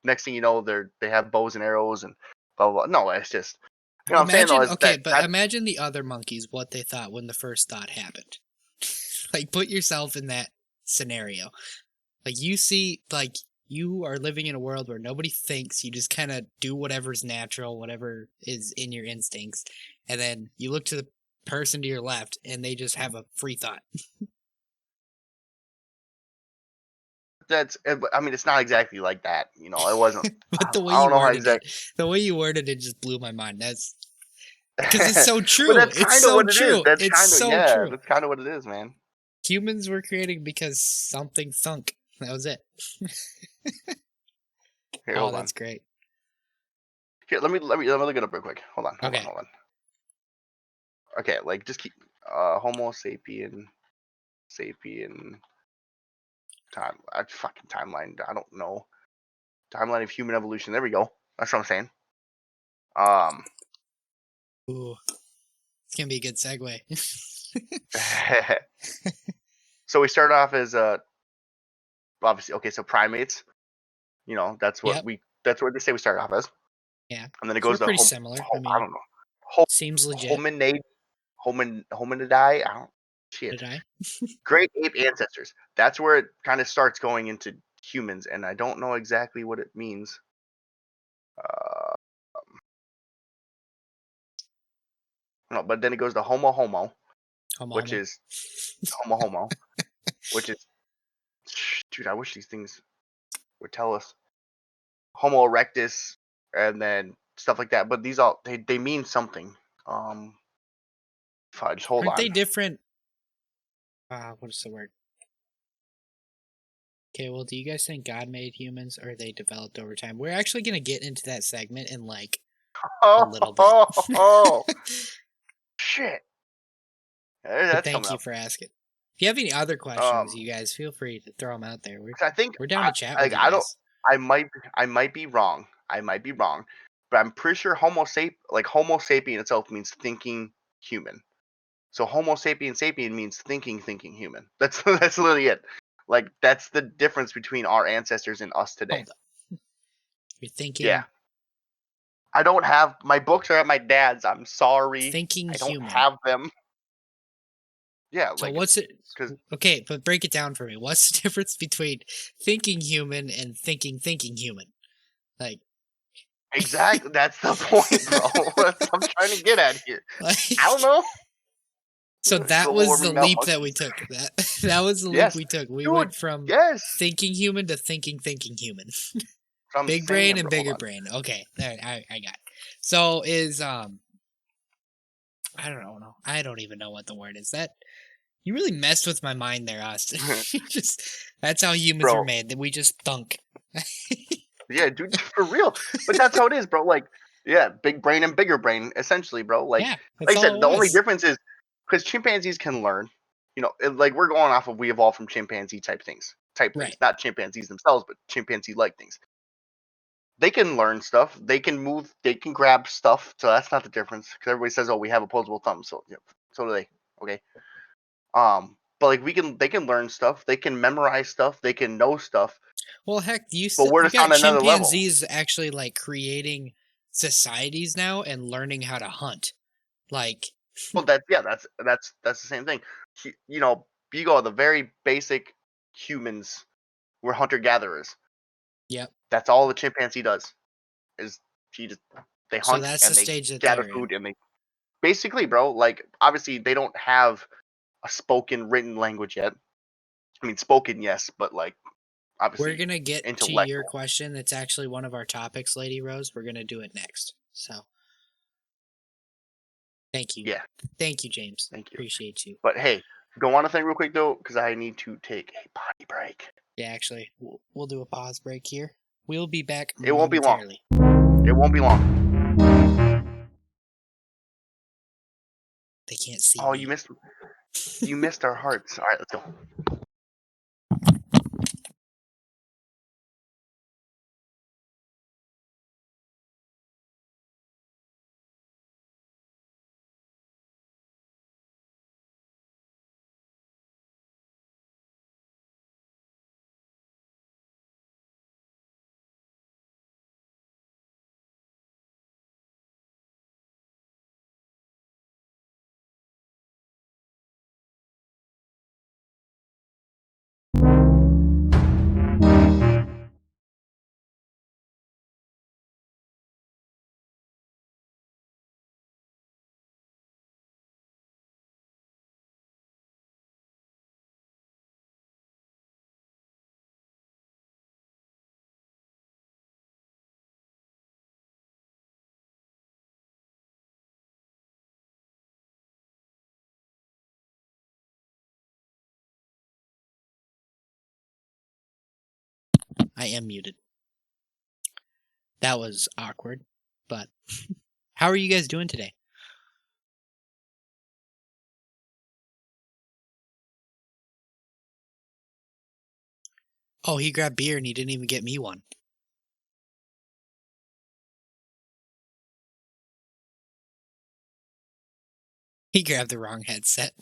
next thing you know they have bows and arrows and blah blah. Blah. No, it's just what I'm saying though Imagine, is okay, but that imagine the other monkeys, what they thought when the first thought happened. Like, put yourself in that scenario. Like, you see, like, you are living in a world where nobody thinks. You just kind of do whatever's natural, whatever is in your instincts. And then you look to the person to your left and they just have a free thought. that's I mean it's not exactly like that. It wasn't. But the way I you don't know how worded it, exactly. the way you worded it just blew my mind. That's because it's so But true. that's It's kind of so what it is. true. That's It's kind of so yeah. true. That's kind of what it is, man. Humans were created because something thunk. That was it. Here, Oh, hold on. that's great. Here, let me look it up real quick. Hold on, hold on, Okay. hold on. Okay, like just keep Homo sapien time fucking timeline. I don't know. Timeline of human evolution. There we go. That's what I'm saying. Ooh, it's gonna be a good segue. So we start off as obviously okay, so primates. You know, Yep. that's what they say we start off as. Yeah. And then it So we're goes to pretty similar. I I mean, don't know. seems legit. Hominidae. I don't shit. Did I? Great ape ancestors. That's where it kind of starts going into humans, and I don't know exactly what it means. Uh, no, but then it goes to Homo, Homo which homo. is Homo, which is dude. I wish these things would tell us Homo erectus, and then stuff like that. But these all they mean something. Um, Fudge. Hold Aren't they on. different? What is the word? Okay, well, do you guys think God made humans or they developed over time? We're actually gonna get into that segment in like a little bit. Oh, shit. But That's thank coming you up. for asking. If you have any other questions, you guys feel free to throw them out there. 'Cause I think We're down to chat with like you I don't. guys. I might be wrong. I might be wrong, but I'm pretty sure Homo sapien itself means thinking human. So Homo sapien means thinking human. That's that's literally it. Like that's the difference between our ancestors and us today. Hold up. You're thinking Yeah. I don't have my books are at my dad's. I'm sorry. thinking I don't human. have them. Yeah, So like what's it? because Okay, but break it down for me. What's the difference between thinking human and thinking human? Like, exactly that's the point, bro. That's what I'm trying to get at here. I don't like. know. So that Global was the warming mouth leap that we monkeys. took. That was the leap Yes, we took. We dude. went from Yes. thinking human to thinking human. So I'm Big brain saying, and bro. Hold bigger on. brain. Okay, there I got it. So is I don't know. I don't even know what the word is. That you really messed with my mind there, Austin. You just that's how humans were Bro. made. That we just thunk. Yeah, dude, for real. But that's how it is, bro. Like, yeah, big brain and bigger brain, essentially, bro. Yeah, Like that's I all said, it the only was. difference is because chimpanzees can learn. You know, like we're going off of we evolved from chimpanzee type things, Right. not chimpanzees themselves, but chimpanzee like things. They can learn stuff. They can move. They can grab stuff. So that's not the difference. Because everybody says, "Oh, we have opposable thumbs." So yeah, so do they. Okay. But like they can learn stuff. They can memorize stuff. They can know stuff. Well, heck, But we're you just got on another level. chimpanzees actually like creating societies now and learning how to hunt. Like, Well, that's the same thing. You know, you go the very basic humans. We're hunter gatherers. yep. That's all the chimpanzee does. Is she just they So hunt that's the and they stage that gather they're in. food and they basically, bro. Like obviously they don't have a spoken written language yet. I mean, spoken yes, but like We're obviously gonna get to your intellectual. question. That's actually one of our topics, Lady Rose. We're gonna do it next. So thank you. Yeah, Thank you, James. thank you. Appreciate you. But hey, go on a thing real quick though, because I need to take a potty break. Yeah, actually, we'll do a pause break here. We'll be back It won't be long. momentarily. It won't be long. They can't see Oh, me. you missed our hearts. All right, let's go. I am muted. That was awkward, but how are you guys doing today? Oh, he grabbed beer and he didn't even get me one. He grabbed the wrong headset.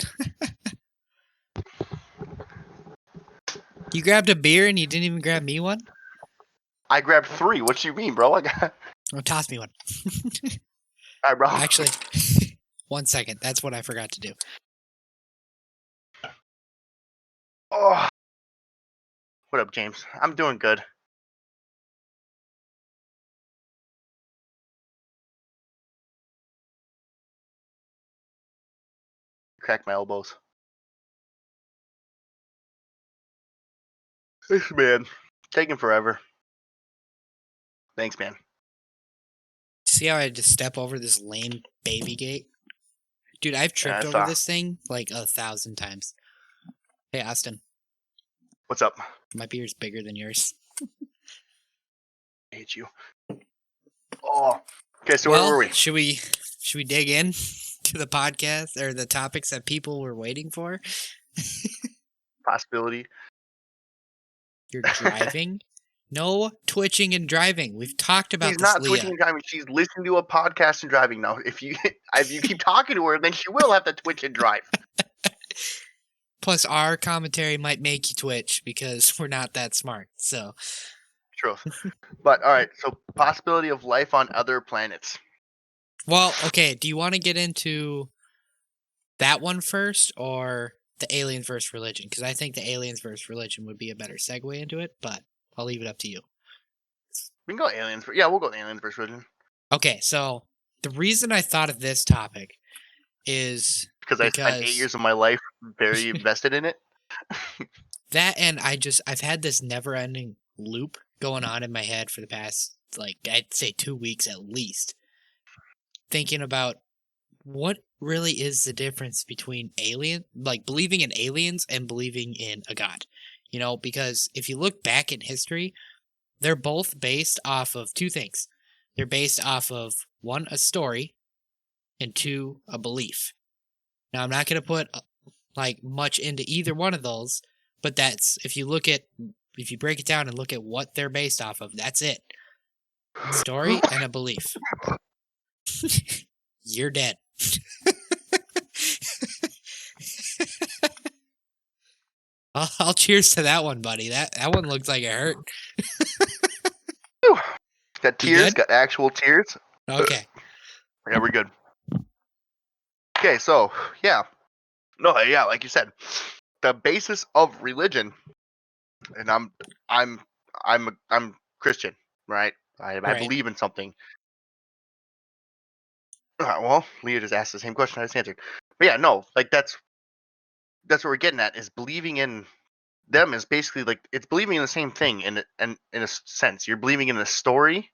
You grabbed a beer and you didn't even grab me one? I grabbed 3. What you mean, bro? I got. Oh, toss me one. All right, bro. Actually, 1 second. That's what I forgot to do. Oh. What up, James? I'm doing good. Crack my elbows. Thanks, man. Taking forever. Thanks, man. See how I had to step over this lame baby gate? Dude, I've tripped I over saw. this thing like 1,000 times. Hey, Austin. What's up? My beer's bigger than yours. I hate you. Oh. Okay, so Well, where were we? should we dig in to the podcast or the topics that people were waiting for? Possibility. You're driving? No twitching and driving. We've talked about She's this, not Leah. twitching and driving. She's listening to a podcast and driving now. If you keep talking to her, then she will have to twitch and drive. Plus, our commentary might make you twitch because we're not that smart. So, Truth. But all right, so possibility of life on other planets. well, okay. Do you want to get into that one first or the aliens versus religion? Because I think the aliens versus religion would be a better segue into it, but I'll leave it up to you. We can go aliens. Yeah, we'll go aliens versus religion. Okay, so the reason I thought of this topic is Because I spent 8 years of my life very invested in it. that, and I've had this never-ending loop going on in my head for the past, like, I'd say 2 weeks at least, thinking about what really is the difference between believing in aliens and believing in a god. You know, because if you look back in history, they're both based off of two things. They're based off of, one, a story, and two, a belief. Now, I'm not going to put like much into either one of those, but that's if you break it down and look at what they're based off of, that's it. A story and a belief. You're dead. I'll cheers to that one, buddy. That one looks like it hurt. Whew. Got You tears, good? got actual tears. Okay. Yeah, we're good. Okay, so yeah. No, yeah, like you said, the basis of religion, and I'm Christian, right? I Right. believe in something. Well, Leah just asked the same question I just answered. But yeah, no, like that's what we're getting at is believing in them is basically like it's believing in the same thing in a sense. You're believing in a story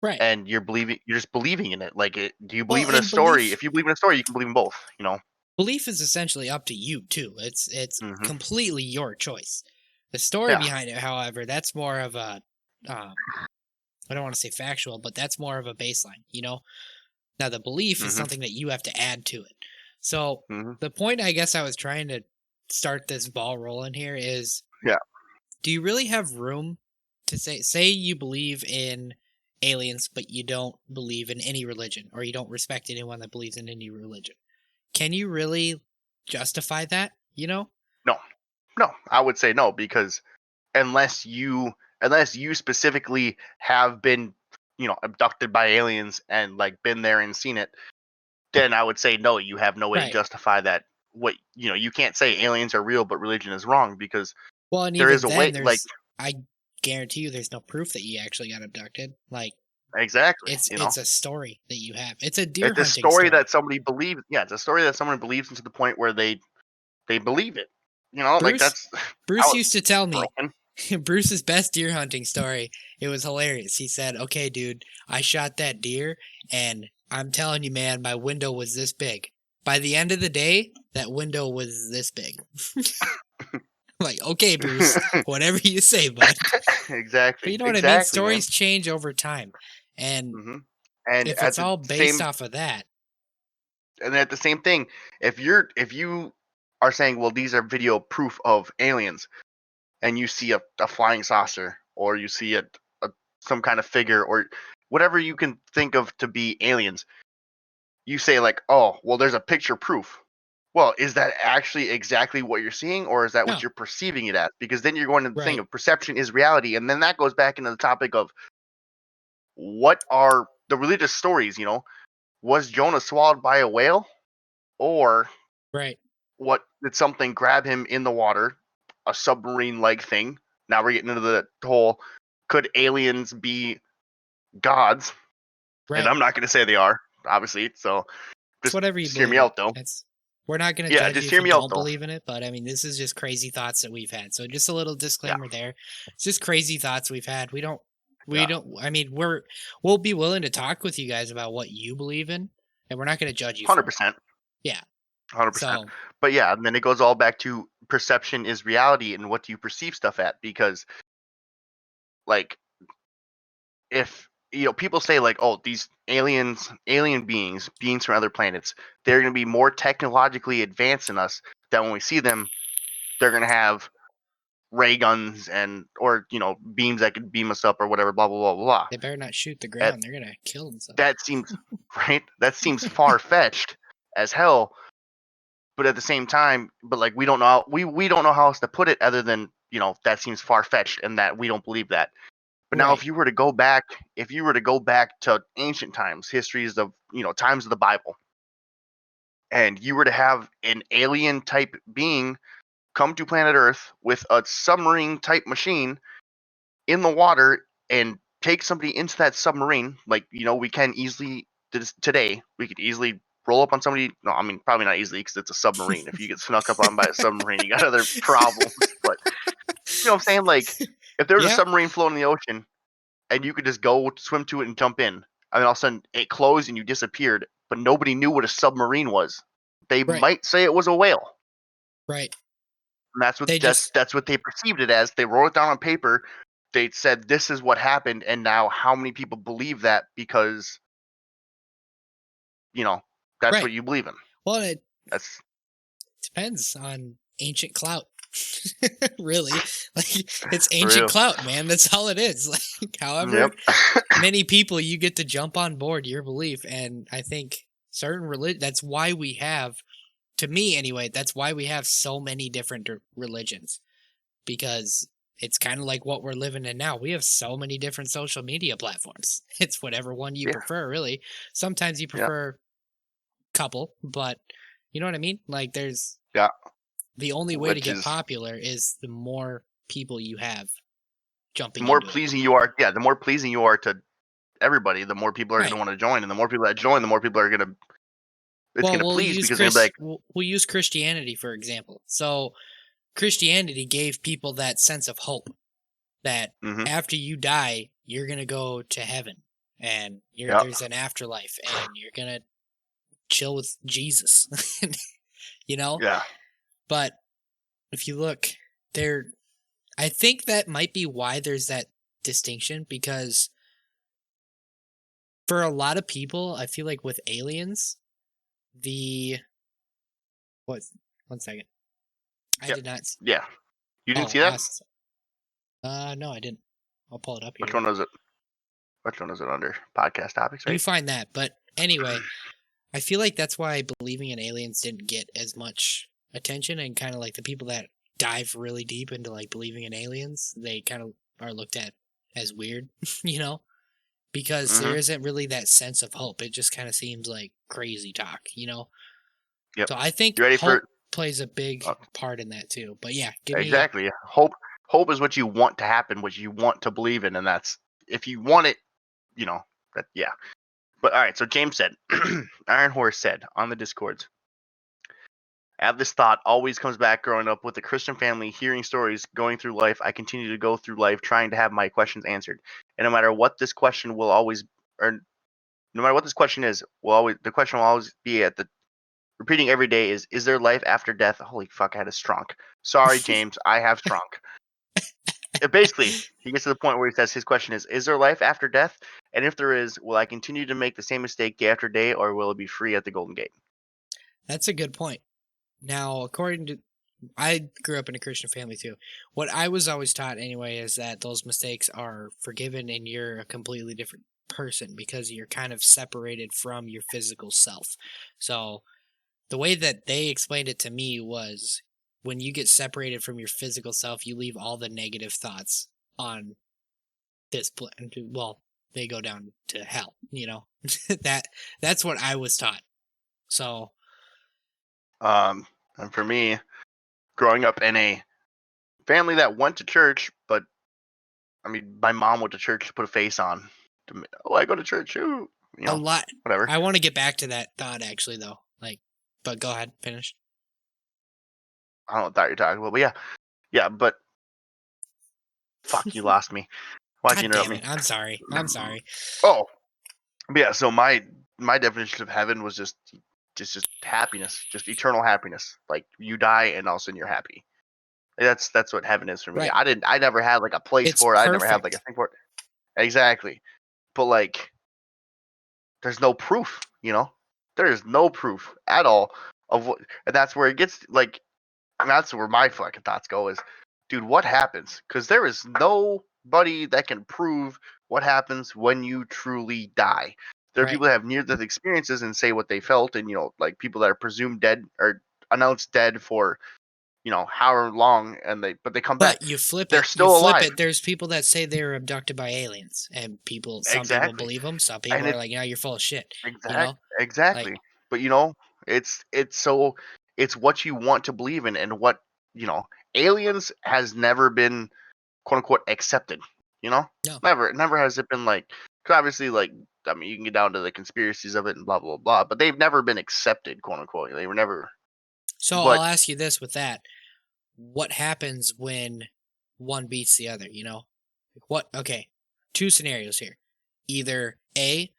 Right. and you're just believing in it. Like do you Well, believe in a and story? If you believe in a story, you can believe in both, you know. belief is essentially up to you too. It's Mhm. completely your choice. The story Yeah. behind it, however, that's more of a I don't want to say factual, but that's more of a baseline, you know? Now, the belief is Mhm. something that you have to add to it. So, Mhm. the point I guess I was trying to start this ball rolling here is Yeah. do you really have room to say you believe in aliens, but you don't believe in any religion, or you don't respect anyone that believes in any religion? Can you really justify that, you know? No. No, I would say no because unless you specifically have been, abducted by aliens and like been there and seen it, then I would say no, you have no way to Right. justify that. You can't say aliens are real but religion is wrong because Well, and there even is a way, then, like I guarantee you there's no proof that you actually got abducted. Like, exactly, it's a story that you have. It's a deer it's a hunting story story. that somebody believes. Yeah, it's a story that someone believes into the point where they believe it. Like Bruce that's Bruce how used to tell me broken. Bruce's best deer hunting story. It was hilarious. He said, "Okay, dude, I shot that deer, and I'm telling you, man, my window was this big. By the end of the day, that window was this big." I'm like, okay, Bruce, whatever you say, bud. But Exactly, you know what I mean? exactly, man. Stories change over time, and hmm And if at it's the all based same off of that, and at the same thing, if you are saying, well, these are video proof of aliens, and you see a flying saucer, or you see some kind of figure, or whatever you can think of to be aliens, you say like, oh, well, there's a picture proof. Well, is that actually exactly what you're seeing, or is that what No. you're perceiving it as? Because then you're going to the thing Right. of perception is reality, and then that goes back into the topic of what are the religious stories. Was Jonah swallowed by a whale, or Right. what did something grab him in the water, a submarine-like thing? Now we're getting into the whole: could aliens be gods? And Right. I'm not going to say they are, obviously. So It's just whatever you just hear me believe in. out, though. We're not going to Yeah, judge just you if hear you me out, don't though. believe in it, but I mean, this is just crazy thoughts that we've had. So just a little Yeah, disclaimer there. It's just crazy thoughts we've had. We yeah, don't, I mean, we'll be willing to talk with you guys about what you believe in, and we're not going to judge you hundred for it. percent, Yeah. 100%. So, But yeah, and then it goes all back to perception is reality, and what do you perceive stuff at? Because like, if people say like, oh, these alien beings from other planets, they're going to be more technologically advanced than us, that when we see them, they're going to have ray guns and or beams that could beam us up or whatever, blah blah blah blah blah. they better not shoot the That ground. They're going to kill themselves. that seems right. That seems far fetched as hell. But at the same time, but like we don't know how else to put it other than that seems far fetched and that we don't believe that. But now, Right. if you were to go back to ancient times, histories of times of the Bible, and you were to have an alien type being come to planet Earth with a submarine type machine in the water and take somebody into that submarine, like we can easily today, we could easily roll up on somebody. No, I mean probably not easily because it's a submarine. If you get snuck up on by a submarine, you got other problems. But you know what I'm saying? Like, if there was a Yeah. submarine floating in the ocean and you could just go swim to it and jump in, and then all of a sudden it closed and you disappeared, but nobody knew what a submarine was, they Right. might say it was a whale. Right. And that's what They that's just, that's what they perceived it as. They wrote it down on paper. They said this is what happened, and now how many people believe that because you know that's right. what you believe in. Well, it That's depends on ancient clout. Really. Like, it's for ancient real. clout, man. That's all it is. Like, however Yep. many people you get to jump on board your belief. And I think certain religion, that's why we have, to me anyway, that's why we have so many different religions, because it's kind of like what we're living in now. We have so many different social media platforms. It's whatever one you Yeah. prefer, really. Sometimes you Yeah. prefer couple, but you know what I mean? Like, there's Yeah. the only way to Which get is popular is the more people you have the jumping more into it. pleasing you are. Yeah, the more pleasing you are to everybody, the more people are going to Right. want to join, and the more people that join, the more people are going to it's Well, going to please because they're gonna be like, we'll use Christianity for example. So Christianity gave people that sense of hope that mm-hmm, after you die, you're gonna go to heaven, and yeah, there's an afterlife, and you're gonna chill with Jesus. you know. yeah, But if you look there, I think that might be why there's that distinction, because for a lot of people, I feel like with aliens, the what? One second. I yep, did not. yeah. You didn't Oh, see that? awesome. No, I didn't. I'll pull it up Which here. one was it? Which one is it under? Podcast topics, You right? find that, but anyway, I feel like that's why believing in aliens didn't get as much attention, and kind of like the people that dive really deep into like believing in aliens, they kind of are looked at as weird, you know, because there Mm-hmm. isn't really that sense of hope. It just kind of seems like crazy talk, you know. Yep. So I think You ready for? hope plays a big Uh, part in that too. But yeah, give me exactly. Hope is what you want to happen, what you want to believe in, and that's if you want it, that yeah. But all right. So James said, Iron Horse said on the Discords, I have this thought always comes back growing up with a Christian family, hearing stories, going through life. I continue to go through life trying to have my questions answered. And no matter what this question will always, or no matter what this question is, the question will always be at the repeating every day is there life after death? Holy fuck, I had a strunk. Sorry, James, I have strunk. Basically, he gets to the point where he says his question is there life after death? And if there is, will I continue to make the same mistake day after day, or will it be free at the Golden Gate? that's a good point. Now, according to I grew up in a Christian family too. What I was always taught anyway is that those mistakes are forgiven and you're a completely different person because you're kind of separated from your physical self. So the way that they explained it to me was when you get separated from your physical self, you leave all the negative thoughts on this planet. Well, they go down to hell, that's what I was taught. So And for me, growing up in a family that went to church, but I mean, my mom went to church to put a face on. Oh, I go to church. Ooh, a lot. whatever. I want to get back to that thought actually, though. But go ahead, finish. I don't know what thought you're talking about, but yeah. But fuck, you lost me. Why'd you God interrupt damn me? it! I'm sorry. I'm sorry. Oh, but yeah. So my definition of heaven was just happiness, just eternal happiness. Like you die and all of a sudden you're happy. That's what heaven is for me. Right. I never had like a place It's for it. I never had like a perfect. thing for it. Exactly. But like, there's no proof. There is no proof at all of what, and that's where it gets like, and that's where my fucking thoughts go is, dude, what happens? Because there is nobody that can prove what happens when you truly die. There are Right. people that have near-death experiences and say what they felt, and like people that are presumed dead or announced dead for however long, and they come back. But you flip They're it. You still flip alive. it. There's people that say they were abducted by aliens, and some people Exactly, believe them. Some people and are it like, "Yeah, you're full of shit." You know, like exactly. But it's so it's what you want to believe in, and what you know. Aliens has never been quote unquote accepted. no. Never has it been like. 'Cause obviously, like I mean, you can get down to the conspiracies of it and blah blah blah, but they've never been accepted, quote unquote. They were never. So But I'll ask you this: with that, what happens when one beats the other? What? Okay, two scenarios here. Either A,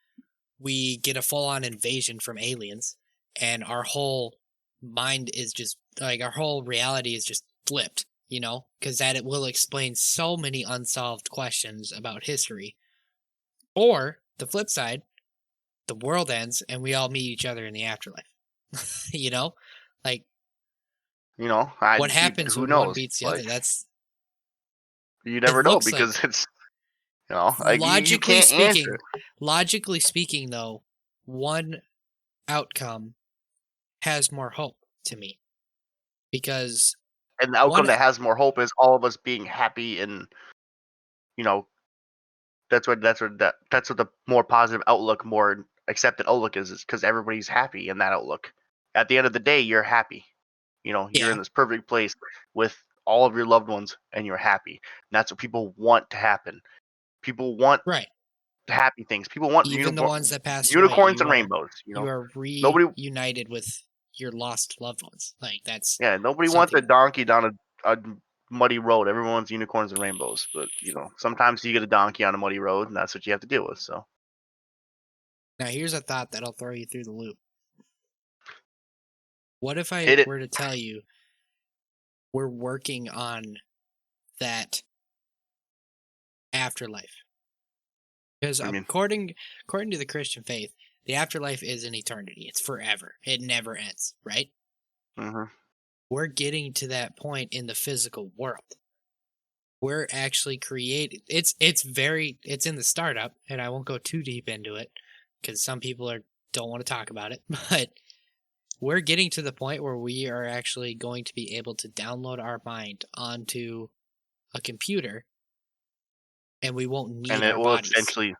we get a full on invasion from aliens and our whole mind is just like our whole reality is just flipped, because that it will explain so many unsolved questions about history. Or the flip side, the world ends and we all meet each other in the afterlife. you know? Like what happens who when one knows? beats the other? Like you It never know looks like because it's like you logically can't answer speaking, it. though, one outcome has more hope to me because And the one outcome that has more hope is all of us being happy, and you know that's what the more positive outlook, more accepted outlook is because everybody's happy in that outlook. At the end of the day, you're happy. You're yeah, in this perfect place with all of your loved ones, and you're happy. And that's what people want to happen. People want right. happy things. People want Even the ones that passed away, unicorns and rainbows. you are Nobody, reunited with your lost loved ones. Like that's yeah, nobody wants a something. donkey down a muddy road. Everyone wants unicorns and rainbows, but sometimes you get a donkey on a muddy road, and that's what you have to deal with. So Now here's a thought that'll throw you through the loop. What if I hit it. were to tell you we're working on that afterlife? Because I mean, according to the Christian faith, the afterlife is an eternity. It's forever. It never ends, right? hmm We're getting to that point in the physical world. We're actually creating it's in the startup, and I won't go too deep into it because some people don't want to talk about it, but we're getting to the point where we are actually going to be able to download our mind onto a computer and we won't and need it our will bodies. essentially,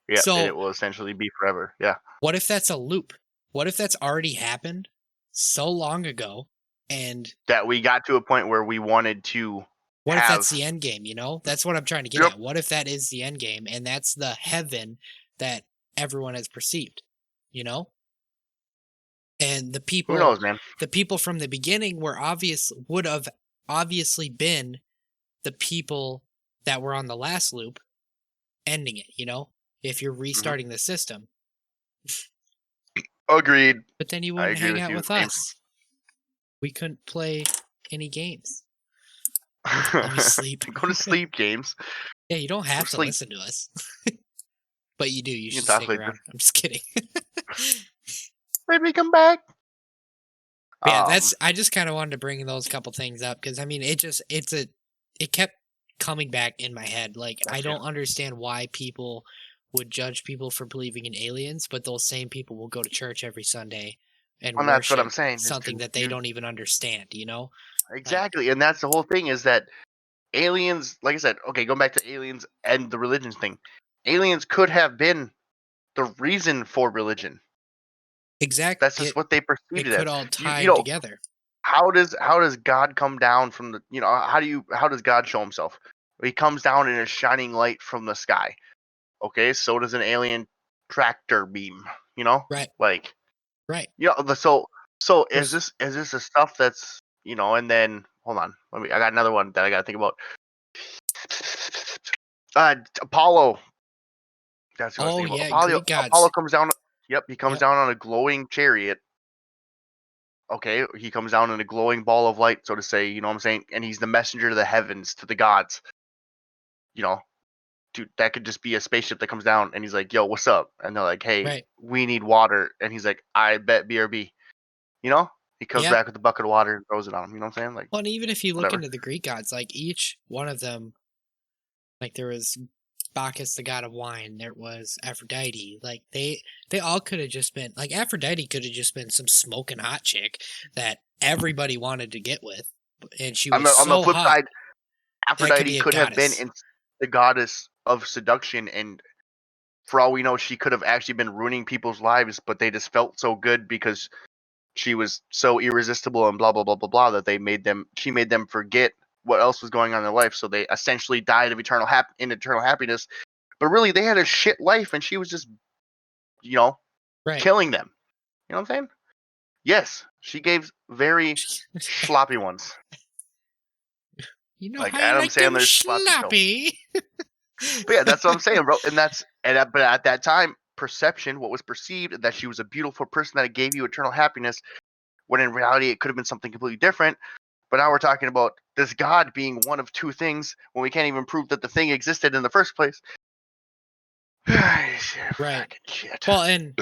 yeah, So it will essentially be forever. Yeah, what if that's a loop? What if that's already happened so long ago? And that we got to a point where we wanted to what if that's have. the end game? That's what I'm trying to get Yep. at. What if that is the end game and that's the heaven that everyone has perceived, you know? And Who knows, man? the people from the beginning would have obviously been the people that were on the last loop ending it, if you're hmm restarting the system. Agreed. But then you I wouldn't agree hang with out you. with us. We couldn't play any games. Let me sleep. Go to sleep, James. Yeah, you don't Go have to to sleep. listen to us. But you do. You You can should talk stick like this. around. I'm just kidding. Baby, come back. Yeah, that's. I just kind of wanted to bring those couple things up because I mean, it kept coming back in my head. Like I Gotcha. don't understand why people would judge people for believing in aliens, but those same people will go to church every Sunday and And that's what I'm worship saying. Is something that they don't even understand. You know, like exactly, and that's the whole thing. Is that aliens? Like I said, okay, going back to aliens and the religions thing. Aliens could have been the reason for religion. That's just what they perceived it it could as. all You tie know, together. how does God come down from the how does God show himself? He comes down in a shining light from the sky. Okay, so does an alien tractor beam, Right, like right. so is There's this the stuff that's and then hold on, I got another one that I gotta think about. Apollo, that's what I was oh thinking about. yeah, Apollo Greek Apollo gods. comes down. Yep, he comes Yep, down on a glowing chariot. Okay, he comes down in a glowing ball of light, so to say, you know what I'm saying? And he's the messenger to the heavens, to the gods. You know, dude, that could just be a spaceship that comes down and he's like, yo, what's up? And they're like, hey, right. we need water. And he's like, I bet BRB. You know? He comes Yep. back with a bucket of water and throws it on him. You know what I'm saying? Like, Well, and even if you look whatever. into the Greek gods, like each one of them, like there was Bacchus, the god of wine. There was Aphrodite. Like they all could have just been like Aphrodite could have just been some smoking hot chick that everybody wanted to get with, and she On was the so flip hot side, that could Aphrodite be a could have been goddess. the goddess of seduction, and for all we know, she could have actually been ruining people's lives, but they just felt so good because she was so irresistible and blah blah blah blah blah that she made them forget what else was going on in their life, so they essentially died of eternal happiness. But really, they had a shit life, and she was just you know Right. killing them. You know what I'm saying? Yes, she gave very sloppy ones, You know like how you Adam like them Sandler's sloppy Joe. sloppy. But yeah, that's what I'm saying, bro. But at that time, perception, what was perceived, that she was a beautiful person that gave you eternal happiness, when in reality it could have been something completely different. But now we're talking about this God being one of two things when we can't even prove that the thing existed in the first place. Right. Fucking shit. Well, and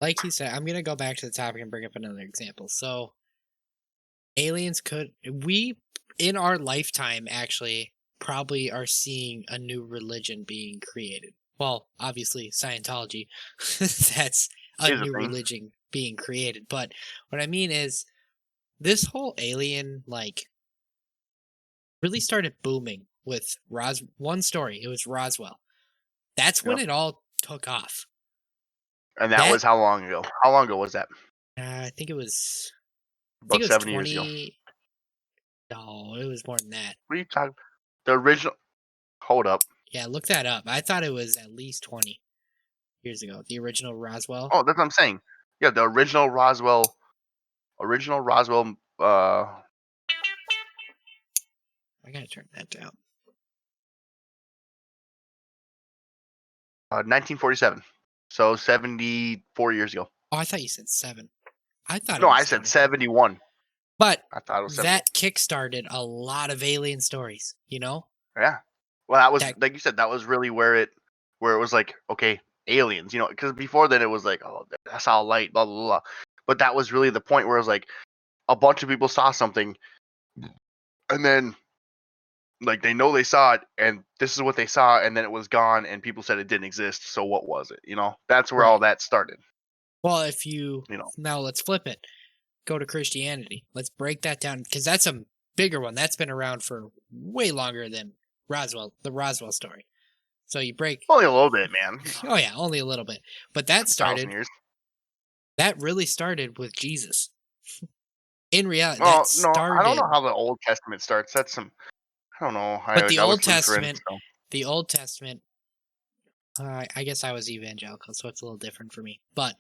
like he said, I'm gonna go back to the topic and bring up another example. So aliens could we in our lifetime actually probably are seeing a new religion being created. Well, obviously Scientology, that's a Here's the new thing. religion being created. But what I mean is this whole alien like really started booming with one story. It was Roswell. That's when Yep. it all took off. And that That was how long ago? How long ago was that? I think it was About 7 years ago. 20. No, it was more than that. What are you talking? The original. Hold up. Yeah, look that up. I thought it was at least 20 years ago. The original Roswell. Oh, that's what I'm saying. Yeah, the original Roswell. Original Roswell. I gotta turn that down. 1947. So 74 years ago. Oh, I thought you said 7. I thought it No, I was said 20. But 71. I thought it was 71. that kickstarted a lot of alien stories, you know? Yeah. Well, that was That like you said. That was really where it was like, okay, aliens. Because before then it was like, oh, that's all light, blah blah blah. But that was really the point where it was like a bunch of people saw something, and then like they know they saw it, and this is what they saw, and then it was gone, and people said it didn't exist. So what was it? That's where all right. that started. Well, if you You know. now let's flip it. Go to Christianity. Let's break that down because that's a bigger one. That's been around for way longer than Roswell, the Roswell story. So you break Only a little bit, man. oh yeah, only a little bit. But that 2,000 started years. that really started with Jesus. In reality, that Well, no, I don't know started how the Old Testament starts. That's some. I don't know. but I was Lutheran, so The Old Testament, I guess I was evangelical, so it's a little different for me. But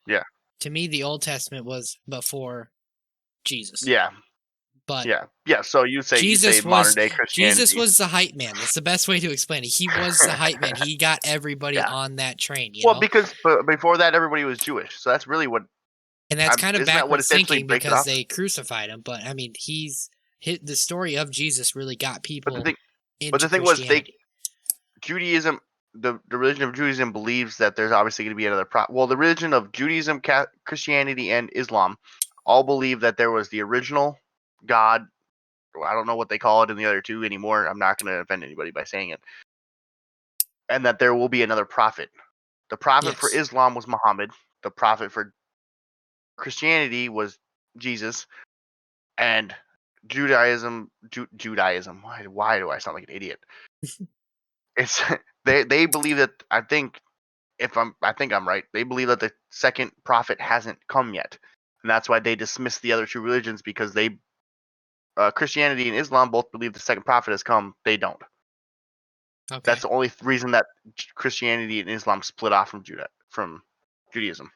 yeah, to me, the Old Testament was before Jesus. yeah, But yeah, yeah. So you say modern day Jesus Christianity. was the hype man. That's the best way to explain it. He was the hype man. He got everybody Yeah. on that train, you Well, know? because before that, everybody was Jewish. So that's really what. And that's kind of Isn't that what backwards essentially thinking breaks it because off? they crucified him. But I mean, the story of Jesus really got But the people thing, but into the thing was, Christianity. Judaism, the religion of Judaism believes that there's obviously going to be another. Well, the religion of Judaism, Christianity, and Islam all believe that there was the original God. I don't know what they call it in the other two anymore. I'm not going to offend anybody by saying it. And that there will be another prophet. The prophet for Yes. Islam was Muhammad. The prophet for Christianity was Jesus. And Judaism. Why do I sound like an idiot? It's they believe that I think I'm right. They believe that the second prophet hasn't come yet, and that's why they dismiss the other two religions because Christianity and Islam both believe the second prophet has come. They don't. Okay. That's the only reason that Christianity and Islam split off from Judaism.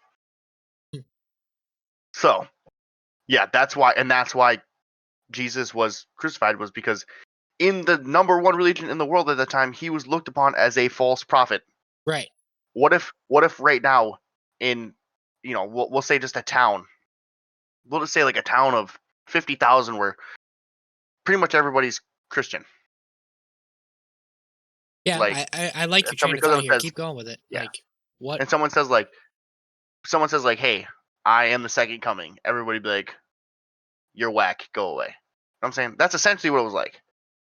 Hmm. So, yeah, that's why Jesus was crucified was because in the number one religion in the world at the time, he was looked upon as a false prophet. Right. What if right now in we'll say just a town, we'll just say like a town of 50,000 where pretty much everybody's Christian. Yeah, Like I like your train somebody of comes up thought and here. says, Keep going with it. yeah, Like, what? and someone says like, hey, I am the second coming. Everybody be like, you're whack, go away. You know what I'm saying that's essentially what it was like.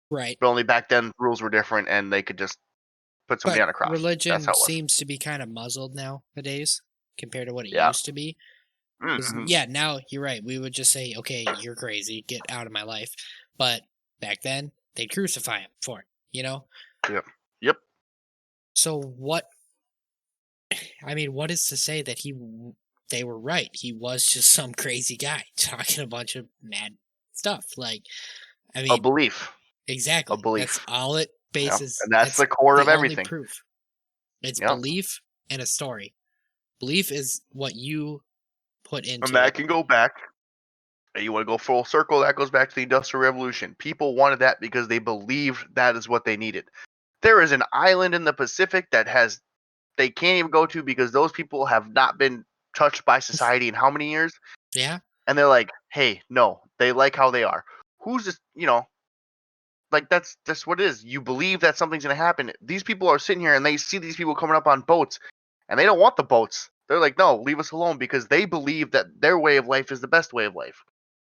Right. But only back then rules were different and they could just put somebody But on a cross. That's religion how it was. seems to be kind of muzzled nowadays compared to what it Yeah. used to be. 'Cause, Mm-hmm. yeah, now you're right. We would just say, okay, you're crazy. Get out of my life. But back then, they'd crucify him for it, you know? Yep. Yep. So what, I mean, what is to say that they were right? He was just some crazy guy talking a bunch of mad stuff. Like, I A mean, belief. A exactly. That's belief. all it Yeah. bases. And that's That's the core the of only everything. proof. It's Yeah. belief and a story. Belief is what you put And into that it. can go back. And you want to go full circle, that goes back to the Industrial Revolution. People wanted that because they believed that is what they needed. There is an island in the Pacific they can't even go to because those people have not been touched by society in how many years? Yeah. And they're like, hey, no, they like how they are. Who's just, like that's what it is. You believe that something's gonna happen. These people are sitting here and they see these people coming up on boats and they don't want the boats. They're like, no, leave us alone because they believe that their way of life is the best way of life.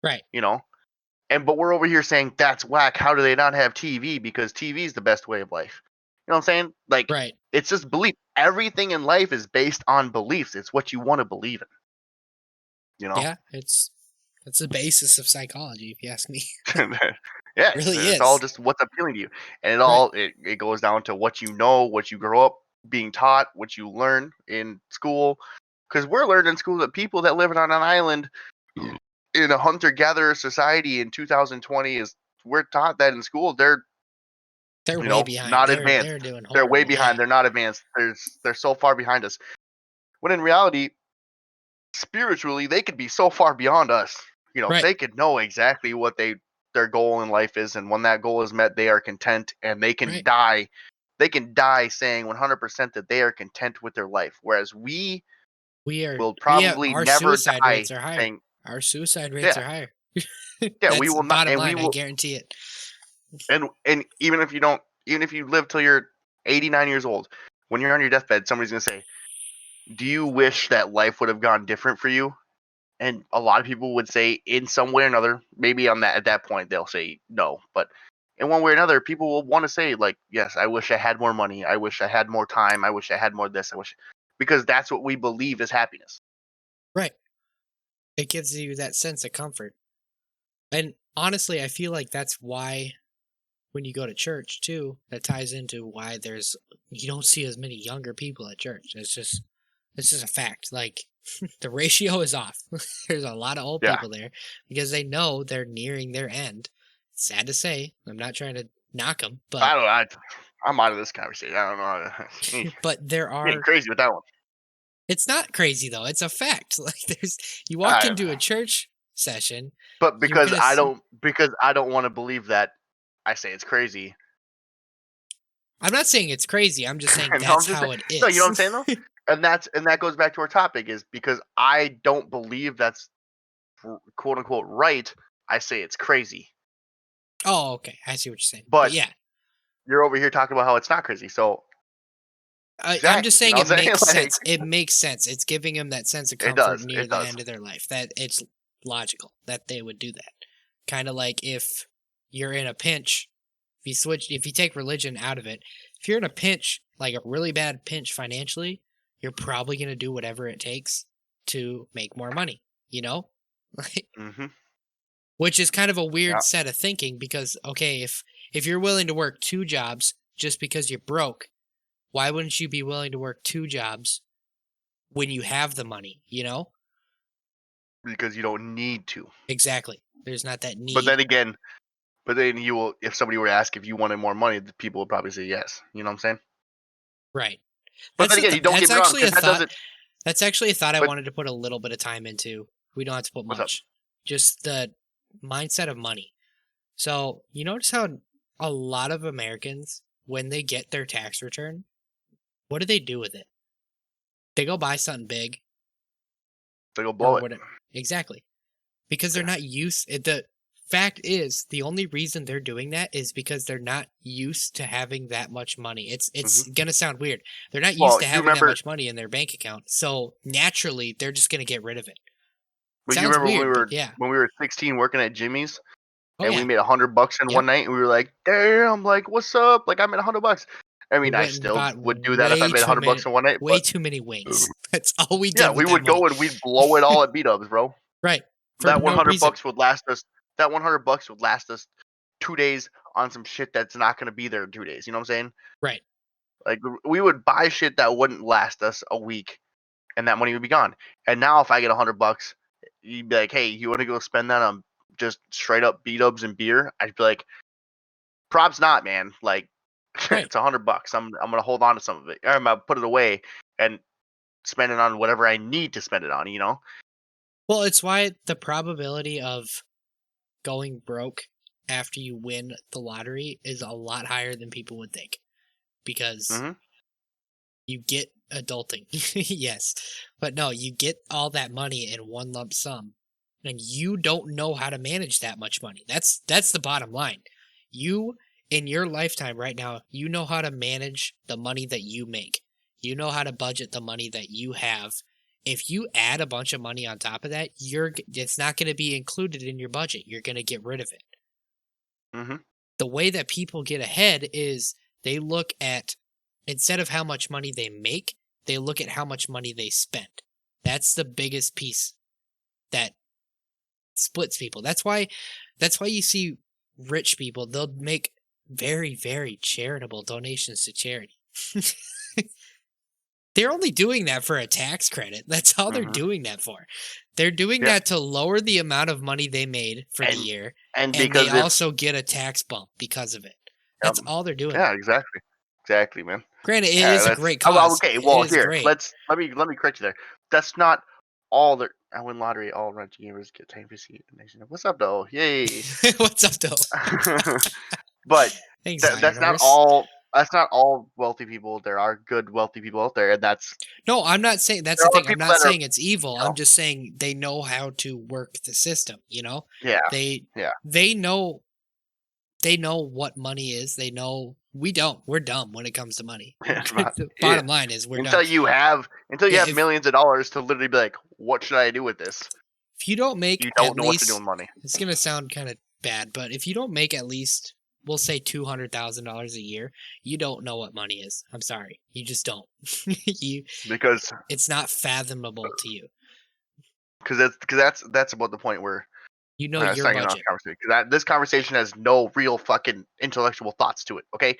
Right. You know? But we're over here saying that's whack. How do they not have TV? Because TV is the best way of life. You know what I'm saying? Like Right. it's just belief. Everything in life is based on beliefs. It's what you want to believe in. You know? Yeah. It's the basis of psychology, if you ask me. Yeah, Really it's all is. just what's appealing to you, and Right. it goes down to what you know, what you grow up being taught, what you learn in school. Because we're learning in school that people that live on an island in a hunter-gatherer society in 2020 is we're taught that in school They're way behind. not advanced. They're doing They're way horrible. behind. Yeah. They're not advanced. They're so far behind us. When in reality, spiritually, they could be so far beyond us. Right. They could know exactly what their goal in life is, and when that goal is met, they are content, and they can Right. die. They can die saying 100% that they are content with their life, whereas we will We have probably our never suicide die rates are higher. saying, Our suicide rates "Yeah, are higher. yeah, we That's will not," bottom and we line. I will, guarantee it. and even if you don't, even if you live till you're 89 years old, when you're on your deathbed, somebody's gonna say, "Do you wish that life would have gone different for you?" And a lot of people would say in some way or another, maybe on that at that point they'll say no, but in one way or another, people will want to say like, yes, I wish I had more money, I wish I had more time, I wish I had more this, I wish, because that's what we believe is happiness. Right. It gives you that sense of comfort. And honestly, I feel like that's why when you go to church too, that ties into why you don't see as many younger people at church. It's just a fact. Like the ratio is off. There's a lot of old Yeah, people there because they know they're nearing their end. Sad to say, I'm not trying to knock them, I don't know. I'm out of this conversation. I don't know. but there Getting are. crazy with that one. It's not crazy though. It's a fact. Like you walk I, into a church session, but you're gonna see. because I don't want to believe that, I say it's crazy. I'm not saying it's crazy. I'm just saying No, I'm that's just saying, how it no, you know what is. I'm saying though, and that goes back to our topic is because I don't believe that's quote unquote right. I say it's crazy, Oh, okay. I see what you're saying. But but yeah, you're over here talking about how it's not crazy. So I'm just exactly, you saying know it what I'm saying? makes Like sense. It makes sense. It's giving them that sense of comfort near it the does. end of their life. That it's logical that they would do that. Kind of like if you're in a pinch, if you take religion out of it, if you're in a pinch, like a really bad pinch financially, you're probably going to do whatever it takes to make more money, you know? Mm-hmm. Which is kind of a Yeah. weird set of thinking because, okay, if you're willing to work 2 jobs just because you're broke, why wouldn't you be willing to work 2 jobs when you have the money, you know? Because you don't need to. Exactly. There's not that But need. then again, you will. If somebody were to ask if you wanted more money, the people would probably say yes. You know what I'm saying? Right. But That's then the again, you don't that's get me wrong, actually a because that thought. doesn't. That's actually a thought I But wanted to put a little bit of time into. We don't have to put what's up? much. Just the mindset of money. So, you notice how a lot of Americans, when they get their tax return, what do they do with it? They go buy something big They go or blow it. whatever. Exactly. Because they're Yeah. not used. The fact is, the only reason they're doing that is because they're not used to having that much money. It's Mm-hmm. gonna sound weird. They're not used Well, to you having that remember? much money in their bank account, so naturally they're just gonna get rid of it. But you Sounds remember weird, but yeah. when we were 16 working at Jimmy's, Oh and we yeah. made $100 in Yep. one night, and we were like, "Damn! Like, what's up? Like, I made $100." I We mean, I went and still bought would do that if I made $100 in one night, way but too many wings. That's all we yeah, did we with that would go money. and we'd blow it all at beat-ups, bro. Right. For That no 100 reason. bucks would last us. That 100 bucks would last us 2 days on some shit that's not gonna be there in 2 days. You know what I'm saying? Right. Like, we would buy shit that wouldn't last us a week, and that money would be gone. And now, if I get $100, you'd be like, "Hey, you want to go spend that on just straight up beat-ups and beer?" I'd be like, "Props not, man. Like, Right. it's $100. I'm gonna hold on to some of it. I'm gonna put it away and spend it on whatever I need to spend it on. You know?" Well, it's why the probability of going broke after you win the lottery is a lot higher than people would think. Because Mm-hmm. you get adulting. Yes. But no, you get all that money in one lump sum and you don't know how to manage that much money. That's the bottom line. You in your lifetime right now, you know how to manage the money that you make. You know how to budget the money that you have. If you add a bunch of money on top of that, it's not going to be included in your budget. You're going to get rid of it. Mm-hmm. The way that people get ahead is they look at, instead of how much money they make, they look at how much money they spend. That's the biggest piece that splits people. That's why you see rich people, they'll make very, very charitable donations to charity. They're only doing that for a tax credit. That's all they're Mm-hmm. doing that for. They're doing Yeah. that to lower the amount of money they made for the And year, and and they because if also get a tax bump because of it. That's um, all they're doing. yeah, exactly, man. Granted, it Yeah, is a that's great cause. okay. It Well, is here, great. let me correct you there. That's not all the I win lottery. All Raunchygamers get 10%. What's up, though? Yay! What's up, though? But Thanks, Iron that's not Horse. all. That's not all wealthy people. There are good wealthy people out there, and No, I'm not saying that's there the are thing. I'm people not that are, saying it's evil. you know, I'm just saying they know how to work the system, you know? yeah, They yeah. they know what money is. They know we don't. We're dumb when it comes to money. The Yeah. bottom line is we're dumb. Until you Yeah, have millions of dollars to literally be like, what should I do with this? if you don't make You at don't know what to do least, with money. it's gonna sound kind of bad, but if you don't make at least, we'll say $200,000 a year, you don't know what money is. I'm sorry, you just don't. you, Because it's not fathomable to you. that's about the point where You know your starting off budget. conversation, because this conversation has no real fucking intellectual thoughts to it. Okay.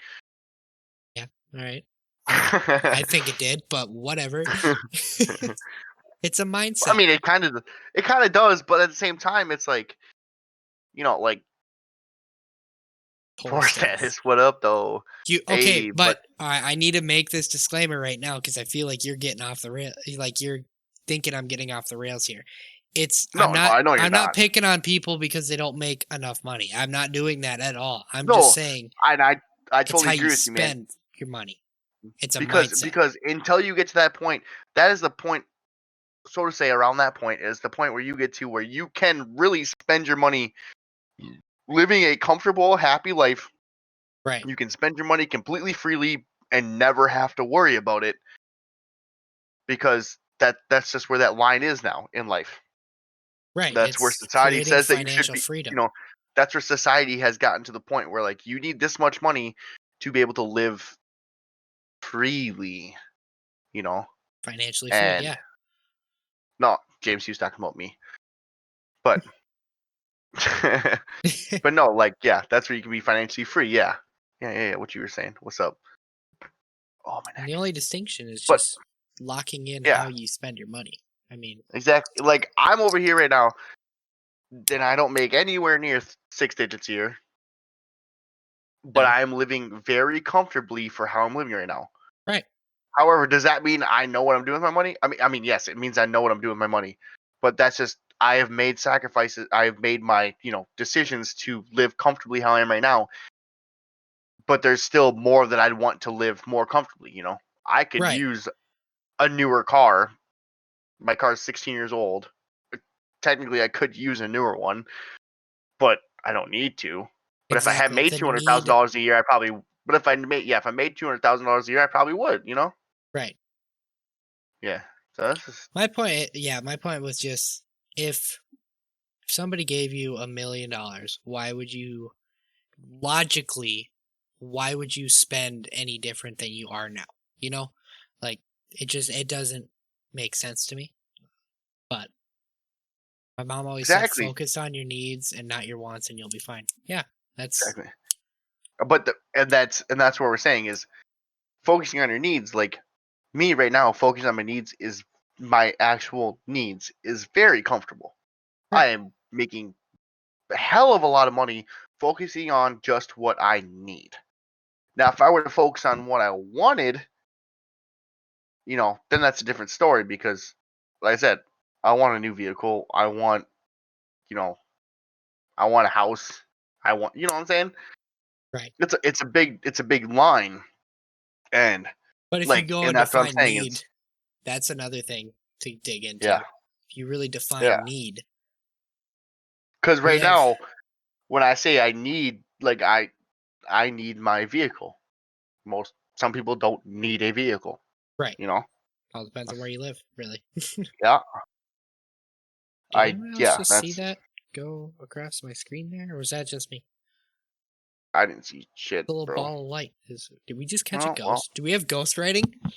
Yeah. All right. I think it did, but whatever. It's a I mindset. mean, it kind of does, but at the same time, it's like, like Total for status. status. What up, though? Okay, Hey, but I need to make this disclaimer right now because I feel like you're getting off the rail. Like you're thinking I'm getting off the rails here. no, I know you're I'm not not. picking on people because they don't make enough money. I'm not doing that at all. I'm just No, saying I it's totally how agree you with you, man. spend your money. It's a Because mindset. until you get to that point, that is the point, so to say, around that point is the point where you get to where you can really spend your money living a comfortable, happy life. Right. You can spend your money completely freely and never have to worry about it, because that's just where that line is now in life. Right. That's where It's society creating says that you should financial be, freedom. that's where society has gotten to the point where like you need this much money to be able to live freely, you know. Financially free. And Yeah. no, James, he was talking about me, but but no, like yeah, that's where you can be financially free. Yeah, yeah. What you were saying? What's up? Oh my And the neck. only distinction is But just locking in yeah, how you spend your money. I mean, exactly. Like I'm over here right now, and I don't make anywhere near 6 digits a year, but no. I am living very comfortably for how I'm living right now. Right. However, does that mean I know what I'm doing with my money? I mean, yes, it means I know what I'm doing with my money. But that's just I have made sacrifices. I have made my, decisions to live comfortably how I am right now. But there's still more that I'd want to live more comfortably, I could Right. use a newer car. My car's 16 years old. Technically I could use a newer one, but I don't need to. But if I had Exactly. made The $200,000 need. a year, I probably but if I made $200,000 a year, I probably would. Right. Yeah. So that's just My point. Yeah. My point was just if somebody gave you $1 million, why would you logically, why would you spend any different than you are now? You know, like it doesn't make sense to me. But my mom always said, exactly. focus on your needs and not your wants, and you'll be fine. Yeah, that's Exactly. But and that's what we're saying is focusing on your needs. Like me right now, focusing on my needs is my actual needs is very comfortable. I right. am making a hell of a lot of money focusing on just what I need. Now, if I were to focus on what I wanted, then that's a different story because, like I said, I want a new vehicle. You know, I want a house. You know what I'm saying? Right. It's a big line, and But if you like, go and and that's what I'm define saying need, is, that's another thing to dig yeah, into. If you really yeah. define need, Because we right have now, when I say I need, like I need my vehicle. Some people don't need a vehicle. right. You know, All depends on where you live, really. yeah, Did anyone else yeah. just see That's that go across my screen there, or was that just me? I didn't see shit, The little bro. ball of light is. Did we just catch a Oh well, ghost? Do we have ghost writing? No.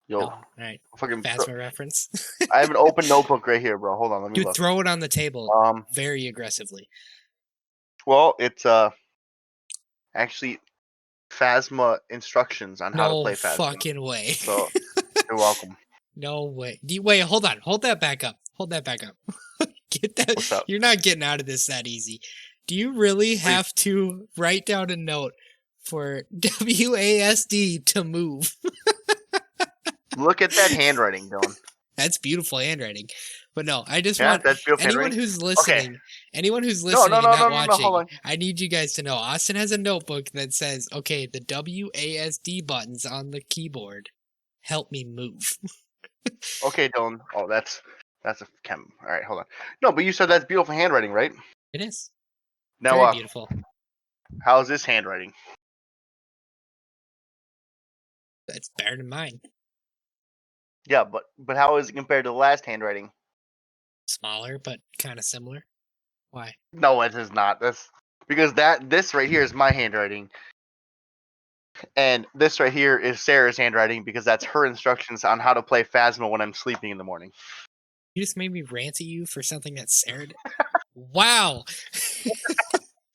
yo, All right. fucking. Phasma reference. I have an open notebook right here, bro. Hold on, let me Dude, look. throw it on the table Um, very aggressively. well, it's actually Phasma instructions on how to No play Phasma. fucking way. So you're welcome. No way. Wait, hold on. Hold that back up. Hold that back up. Get that. What's up? You're not getting out of this that easy. Do you really Please have to write down a note for WASD to move? look at that handwriting, Dylan. That's beautiful handwriting. But no, I just Yeah, want that's beautiful anyone handwriting. who's Okay. No, no, and no, not no, no, no. Hold watching, on. I need you guys to know Austin has a notebook that says, okay, the WASD buttons on the keyboard help me move. Okay, Dylan. Oh, that's a chem. All right, hold on. No, but you said that's beautiful handwriting, right? It is Now, very beautiful. how's this handwriting? That's better than mine. Yeah, but how is it compared to the last handwriting? Smaller, but kind of similar. Why? No, it is not. That's because this right here is my handwriting, and this right here is Sarah's handwriting because that's her instructions on how to play Phasma when I'm sleeping in the morning. You just made me rant at you for something that Sarah did. Wow.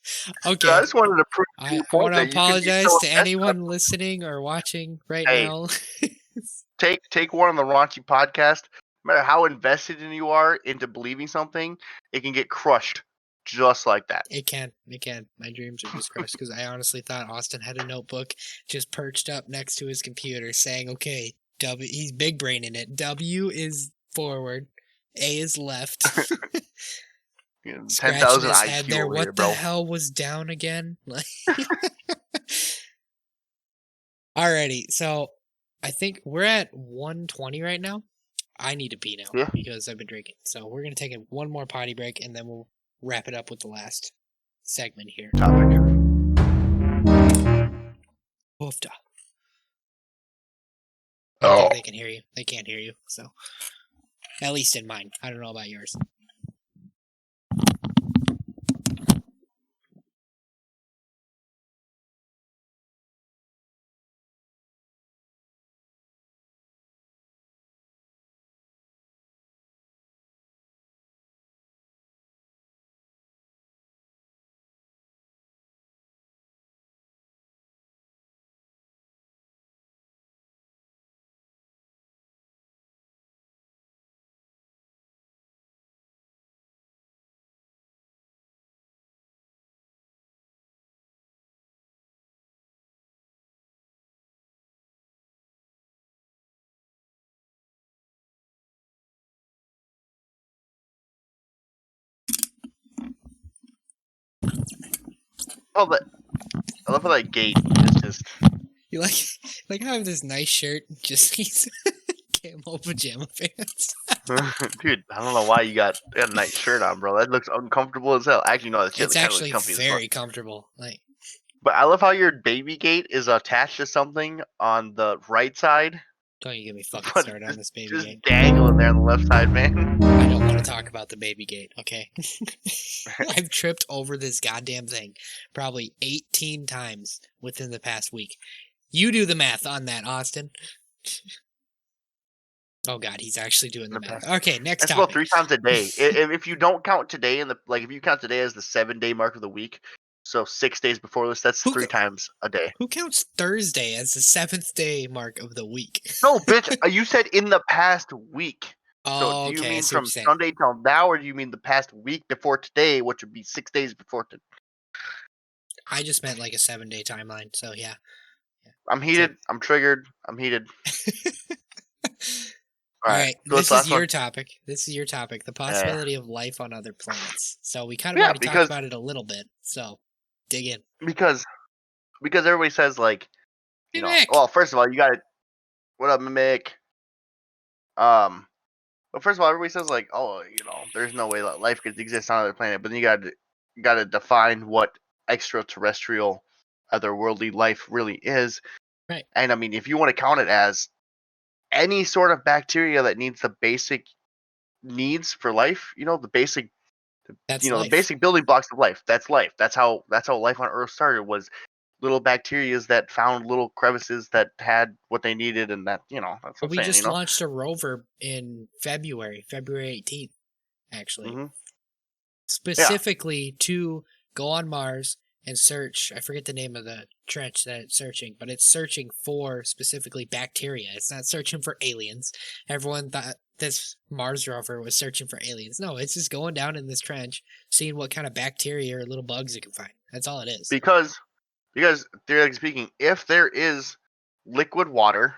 So I Okay. just wanted to prove to I your point want to that you can be apologize so to invested. anyone listening or watching right Hey, now. take one on the Raunchy podcast. No matter how invested in you are into believing something, it can get crushed just like that. It can. It can. My dreams are just crushed because I honestly thought Austin had a notebook just perched up next to his computer saying, okay, he's big brain in it. W is forward, A is left. Scratching 10,000 his head IQ there. over here, What the bro. hell was down again? Like, alrighty. So I think we're at 120 right now. I need to pee now Yeah. because I've been drinking. So we're going to take one more potty break and then we'll wrap it up with the last segment here. Topic. Oofda. I don't Oh. think they can hear you. They can't hear you. So At least in mine. I don't know about yours. Oh, but I love how that gate is just. You like I have this nice shirt, just these camo pajama pants. Dude, I don't know why you got a nice shirt on, bro. That looks uncomfortable as hell. Actually, no, that shit It's kind of looks actually comfy as fuck. very comfortable. Like, But I love how your baby gate is attached to something on the right side, don't you get me fucking but started on this baby just gate. dangling there on the left side, man. I don't want to talk about the baby gate, okay? I've tripped over this goddamn thing probably 18 times within the past week. You do the math on that, Austin. Oh god, he's actually doing the math. Okay, next That's about topic. 3 times a day. If you don't count today if you count today as the 7-day mark of the week, so 6 days before this, that's Who 3 times a day. Who counts Thursday as the 7th day mark of the week? No, bitch, you said in the past week. So Oh, do you okay, I mean see what from you're saying. Sunday till now, or do you mean the past week before today, which would be 6 days before today? I just meant like a 7-day timeline, so yeah. I'm heated. I'm triggered. I'm heated. All All right. right, So what's this the is last your one? topic. This is your topic, the possibility of life on other planets. So we kind of Yeah, already talked about it a little bit, so dig in. because everybody says like, Hey, Mick! well, first of all, you got to what up, Mick? But first of all, everybody says like, oh, there's no way that life could exist on another planet. But then you got to define what extraterrestrial, otherworldly life really is. Right. And I mean, if you want to count it as any sort of bacteria that needs the basic needs for life, the basic, That's the life. basic building blocks of life. That's life. That's how life on Earth started. Was little bacterias that found little crevices that had what they needed, and that's what Well, I'm we saying. just launched a rover in February 18th, actually. Hmm. Yeah, Specifically to go on Mars and search. I forget the name of the trench that it's searching, but it's searching for specifically bacteria. It's not searching for aliens. Everyone thought this Mars rover was searching for aliens. No, it's just going down in this trench, seeing what kind of bacteria or little bugs it can find. That's all it is. because theoretically speaking, if there is liquid water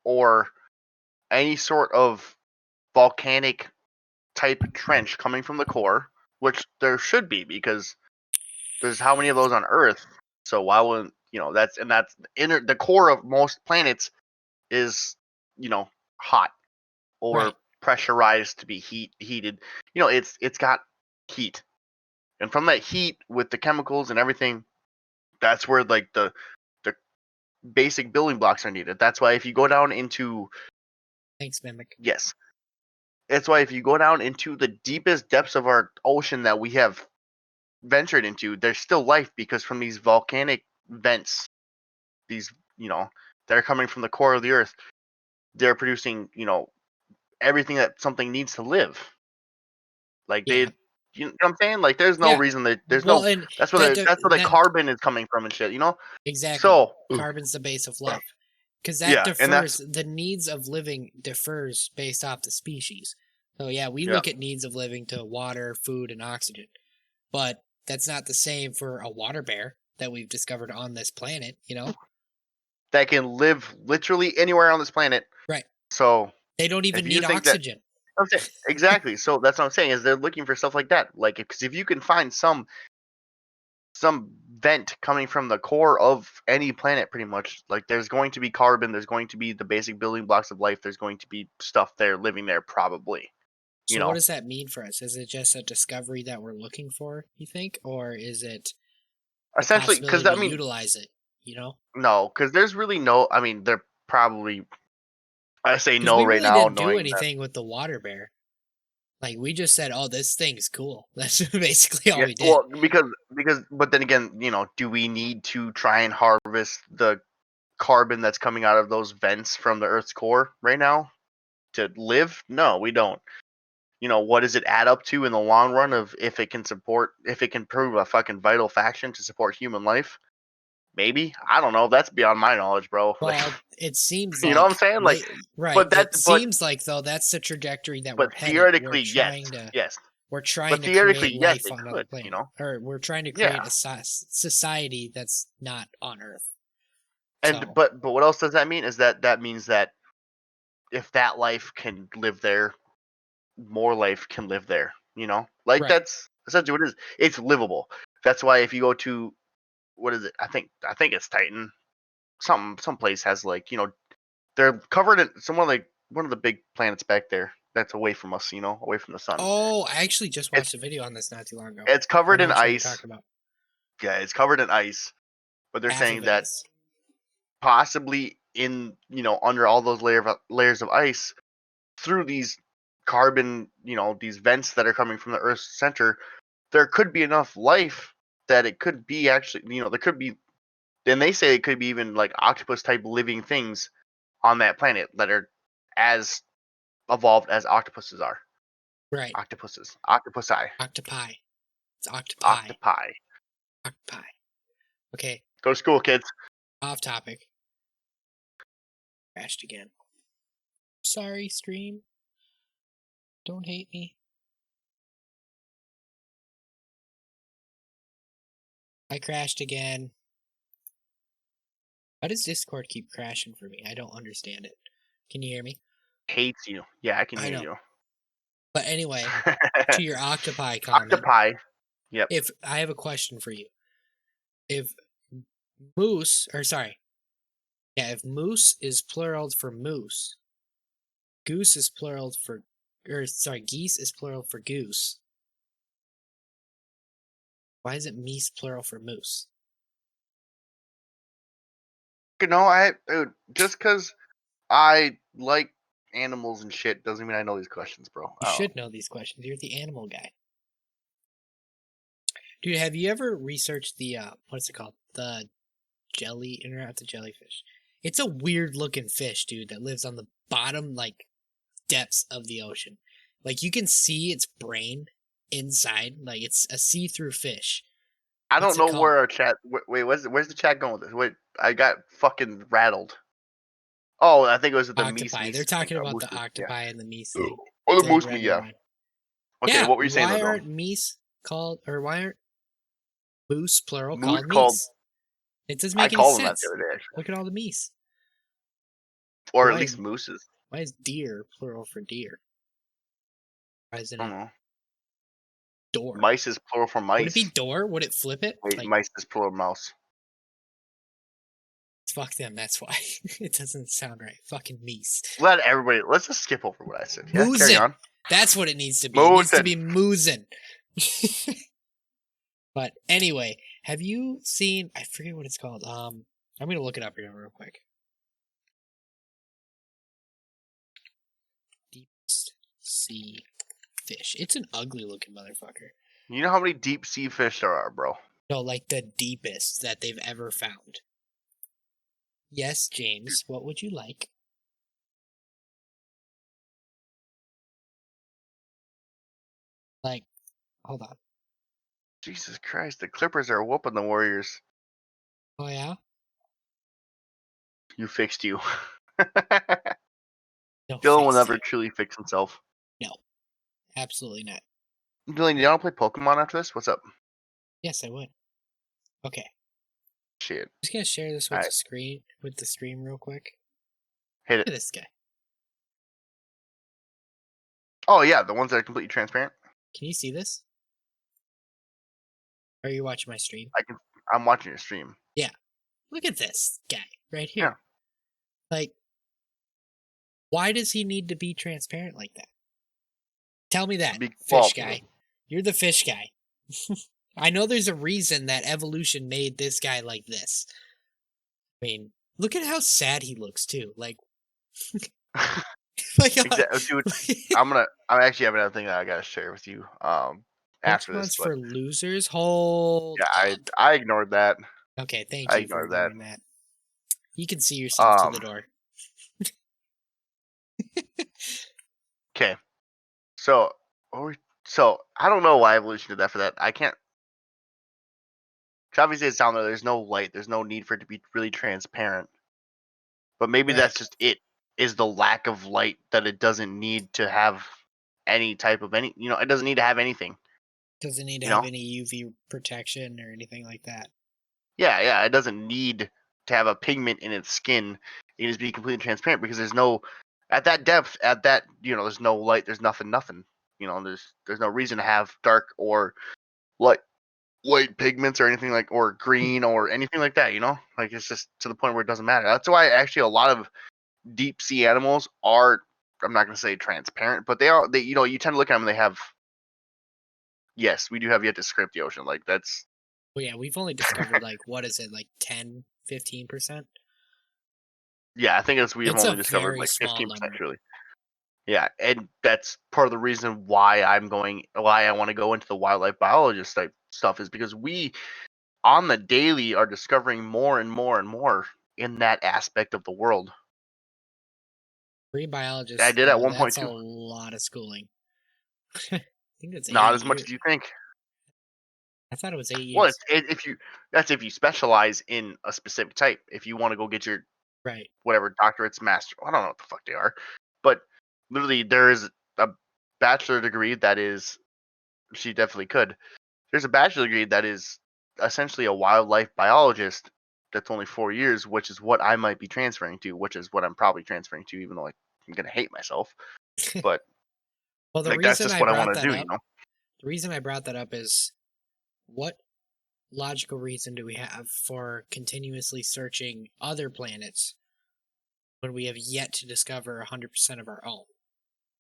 or any sort of volcanic type trench coming from the core, which there should be because there's how many of those on Earth. So why wouldn't that's the core of most planets is hot Right. or pressurized to be heated. It's got heat, and from that heat with the chemicals and everything, that's where like the basic building blocks are needed. That's why if you go down into Thanks, Mimic. yes, that's why if you go down into the deepest depths of our ocean that we have ventured into, there's still life because from these volcanic vents, these that are coming from the core of the earth, they're producing everything that something needs to live. Like Yeah. you know what I'm saying? Like there's no Yeah. reason that there's Well, no and that's where the that carbon is coming from and shit. exactly. So Carbon's the base of life. Because that yeah, and differs, that's the needs of living differs based off the species. So yeah, we yeah. look at needs of living to water, food, and oxygen. But that's not the same for a water bear that we've discovered on this planet. That can live literally anywhere on this planet. Right. So They don't if even you need think that oxygen. I'm saying exactly, so that's what I'm saying is they're looking for stuff like that. Like because if you can find some vent coming from the core of any planet, pretty much, like there's going to be carbon, there's going to be the basic building blocks of life, there's going to be stuff there living there probably. You So what know, does that mean for us? Is it just a discovery that we're looking for, you think? Or is it the essentially, because possibility I to mean, utilize it? no, because there's really no. I mean, they're probably I say Because no we right really now, didn't do knowing that. anything with the water bear. Like, we just said, oh, this thing's cool. That's basically all Yeah, we did. well, but then again, do we need to try and harvest the carbon that's coming out of those vents from the Earth's core right now to live? No, we don't. What does it add up to in the long run of if it can prove a fucking vital faction to support human life? Maybe. I don't know. That's beyond my knowledge, bro. Well, it seems You like know what I'm saying? Like, right. but It that's but seems like though that's the trajectory that but we're headed. theoretically, yes, yes. We're trying But to theoretically, create yes, life it on another could. planet, or we're trying to Yeah. create a society that's not on Earth. And So, but what else does that mean? Is that means that if that life can live there, more life can live there. Like right. that's essentially what it is. It's livable. That's why if you go to what is it? I think it's Titan. Some place has like they're covered in someone like one of the big planets back there that's away from us. Away from the sun. Oh, I actually just It's watched a video on this not too long ago. it's I covered know in which one you're ice. talking about. Yeah, it's covered in ice. But they're Half saying of it that is. possibly in under all those layers of ice through these carbon these vents that are coming from the Earth's center, there could be enough life that it could be actually there could be, and they say it could be even like octopus type living things on that planet that are as evolved as octopuses are. Right. Octopusi. Octopi. It's octopi. Octopi. Octopi. Okay. Go to school, kids. Off topic. Crashed again. Sorry, stream. Don't hate me. I crashed again. Why does Discord keep crashing for me? I don't understand it. Can you hear me? Hates you. Yeah, I can I hear know. you. But anyway, to your octopi comment. Octopi. Yep. If I have a question for you. If if moose is plural for moose, goose is plural for, geese is plural for goose. Why is it meese plural for moose? Dude, just because I like animals and shit doesn't mean I know these questions, bro. You should know these questions. You're the animal guy. Dude, have you ever researched the, what's it called? The not the jellyfish. It's a weird looking fish, dude, that lives on the bottom, like, depths of the ocean. Like, you can see its brain inside. Like, it's a see-through fish. I What's don't it know called? where our chat. Wait, where's the chat going with this? Wait, I got fucking rattled. Oh, I think it was the Octopi. They're talking about the moose, octopi and the meese thing. or the It's like moose read meat. my Yeah. mind. Okay, Yeah, what were you saying? why Though, aren't meese called, or why aren't moose plural moose called called. meese? It doesn't I make any called them that sense. the other day, actually. Look at all the meese. Or at Why least mooses. Why is deer plural for deer? Why isn't I it don't know. door? Mice is plural for mice. Would it be door? Would it flip it? Wait, Like, mice is plural mouse. fuck them, that's why. It doesn't sound right. Fucking meese. Let's just skip over what I said. Yeah, carry Moosin'. on. That's what it needs to be. It needs to be Moosin'. moozin'. But anyway, have you seen, I forget what it's called. I'm gonna look it up here real quick. Deepest sea fish. It's an ugly looking motherfucker. You know how many deep sea fish there are, bro? No, like the deepest that they've ever found. Yes, James, what would you like? Like, hold on. Jesus Christ, the Clippers are whooping the Warriors. Oh, yeah? You fixed you. No, Dylan will fixed never you. truly fix himself. No, absolutely not. Dylan, you want to play Pokemon after this? What's up? Yes, I would. Okay. Shit. I'm just gonna share this with the stream real quick. Hit Look it. at this guy. Oh yeah, the ones that are completely transparent. Can you see this? Are you watching my stream? I'm watching your stream. Yeah. Look at this guy right here. Yeah. Like, why does he need to be transparent like that? Tell me that, fish guy. You're the fish guy. I know there's a reason that evolution made this guy like this. I mean, look at how sad he looks too. Like, My God. Dude, I actually have another thing that I gotta share with you. After this, Pokemon's but for losers? Hold yeah, up. I ignored that. Okay, thank I you for ignored that. ignoring that. You can see yourself to the Um, door. okay. So, so I don't know why evolution did that for that. I can't. 'Cause obviously, it's down there. There's no light. There's no need for it to be really transparent. But maybe Right. that's just it. Is the lack of light that it doesn't need to have any type of any. It doesn't need to have anything. Doesn't need to You have know. any UV protection or anything like that. Yeah. It doesn't need to have a pigment in its skin. It can just be completely transparent because there's no at that depth, at that there's no light. There's nothing. There's no reason to have dark or light white pigments or anything like or green or anything like that. Like it's just to the point where it doesn't matter. That's why actually a lot of deep sea animals are. I'm not going to say transparent, but they are. You tend to look at them and they have. Yes, we do have yet to scrape the ocean. Like that's. Well, yeah, we've only discovered what is it, like 10, 15%? Yeah, I think we've It's a only discovered very like small 15% number. truly. Yeah, and that's part of the reason why why I want to go into the wildlife biologist type stuff is because we on the daily are discovering more and more and more in that aspect of the world. Marine I biologists, did at though, one point that's a too. lot of schooling. I think it's Not 8 as much years. as you think. I thought it was 8 Well, years. if you that's if you specialize in a specific type. If you want to go get your Right. whatever doctorates, master, I don't know what the fuck they are, but literally there is a bachelor degree that is. She definitely could. There's a bachelor degree that is essentially a wildlife biologist. That's only 4 years, which is what I might be transferring to, which is what I'm probably transferring to, even though I'm gonna hate myself. But Well, like that's just what I want to do, the reason I brought that up is what logical reason do we have for continuously searching other planets when we have yet to discover 100% of our own?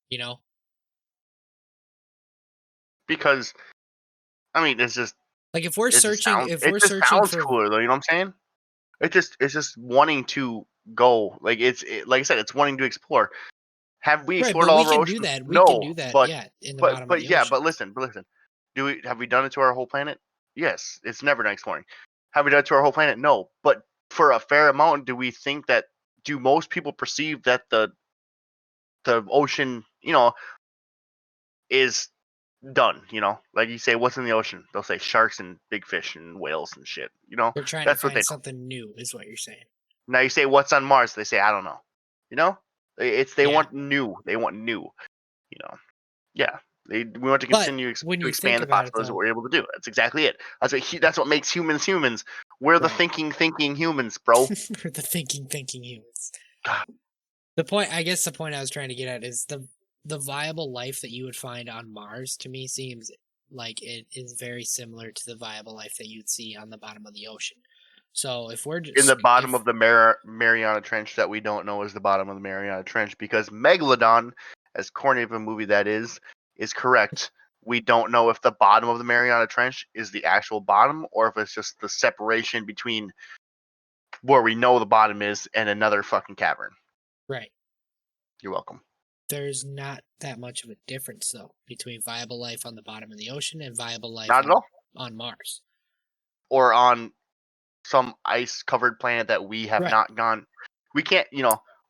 You know? Because I mean, Like if it we're just searching sounds for cooler though. You know what I'm saying? It's just wanting to go. Like like I said, it's wanting to explore. Have we right, explored but all we of our can do oceans? that. We can No, do that, but yeah, in the but bottom of but the yeah, ocean. but listen. Have we done it to our whole planet? Yes, it's never done exploring. Have we done it to our whole planet? No, but for a fair amount, do we think that? Do most people perceive that the ocean, is done? Like you say, what's in the ocean? They'll say sharks and big fish and whales and shit. They're trying to That's what they find know. something new, is what you're saying. Now you say what's on Mars? They say I don't know. You know, they Yeah. want new. They want new. Yeah. We want to But continue when to you think expand the about it, possibilities of what though, we're able to do. That's exactly it. That's what makes humans humans. We're the right. thinking humans, bro. For the thinking humans. God, I guess the point I was trying to get at is the viable life that you would find on Mars to me seems like it is very similar to the viable life that you'd see on the bottom of the ocean. So if we're in the just bottom if of the Mariana Trench that we don't know is the bottom of the Mariana Trench because Megalodon, as corny of a movie that is correct. We don't know if the bottom of the Mariana Trench is the actual bottom or if it's just the separation between where we know the bottom is and another fucking cavern. right, You're welcome. there's not that much of a difference though between viable life on the bottom of the ocean and viable life Not at all. on Mars. Or on some ice covered planet that we have Right. not gone. We can't,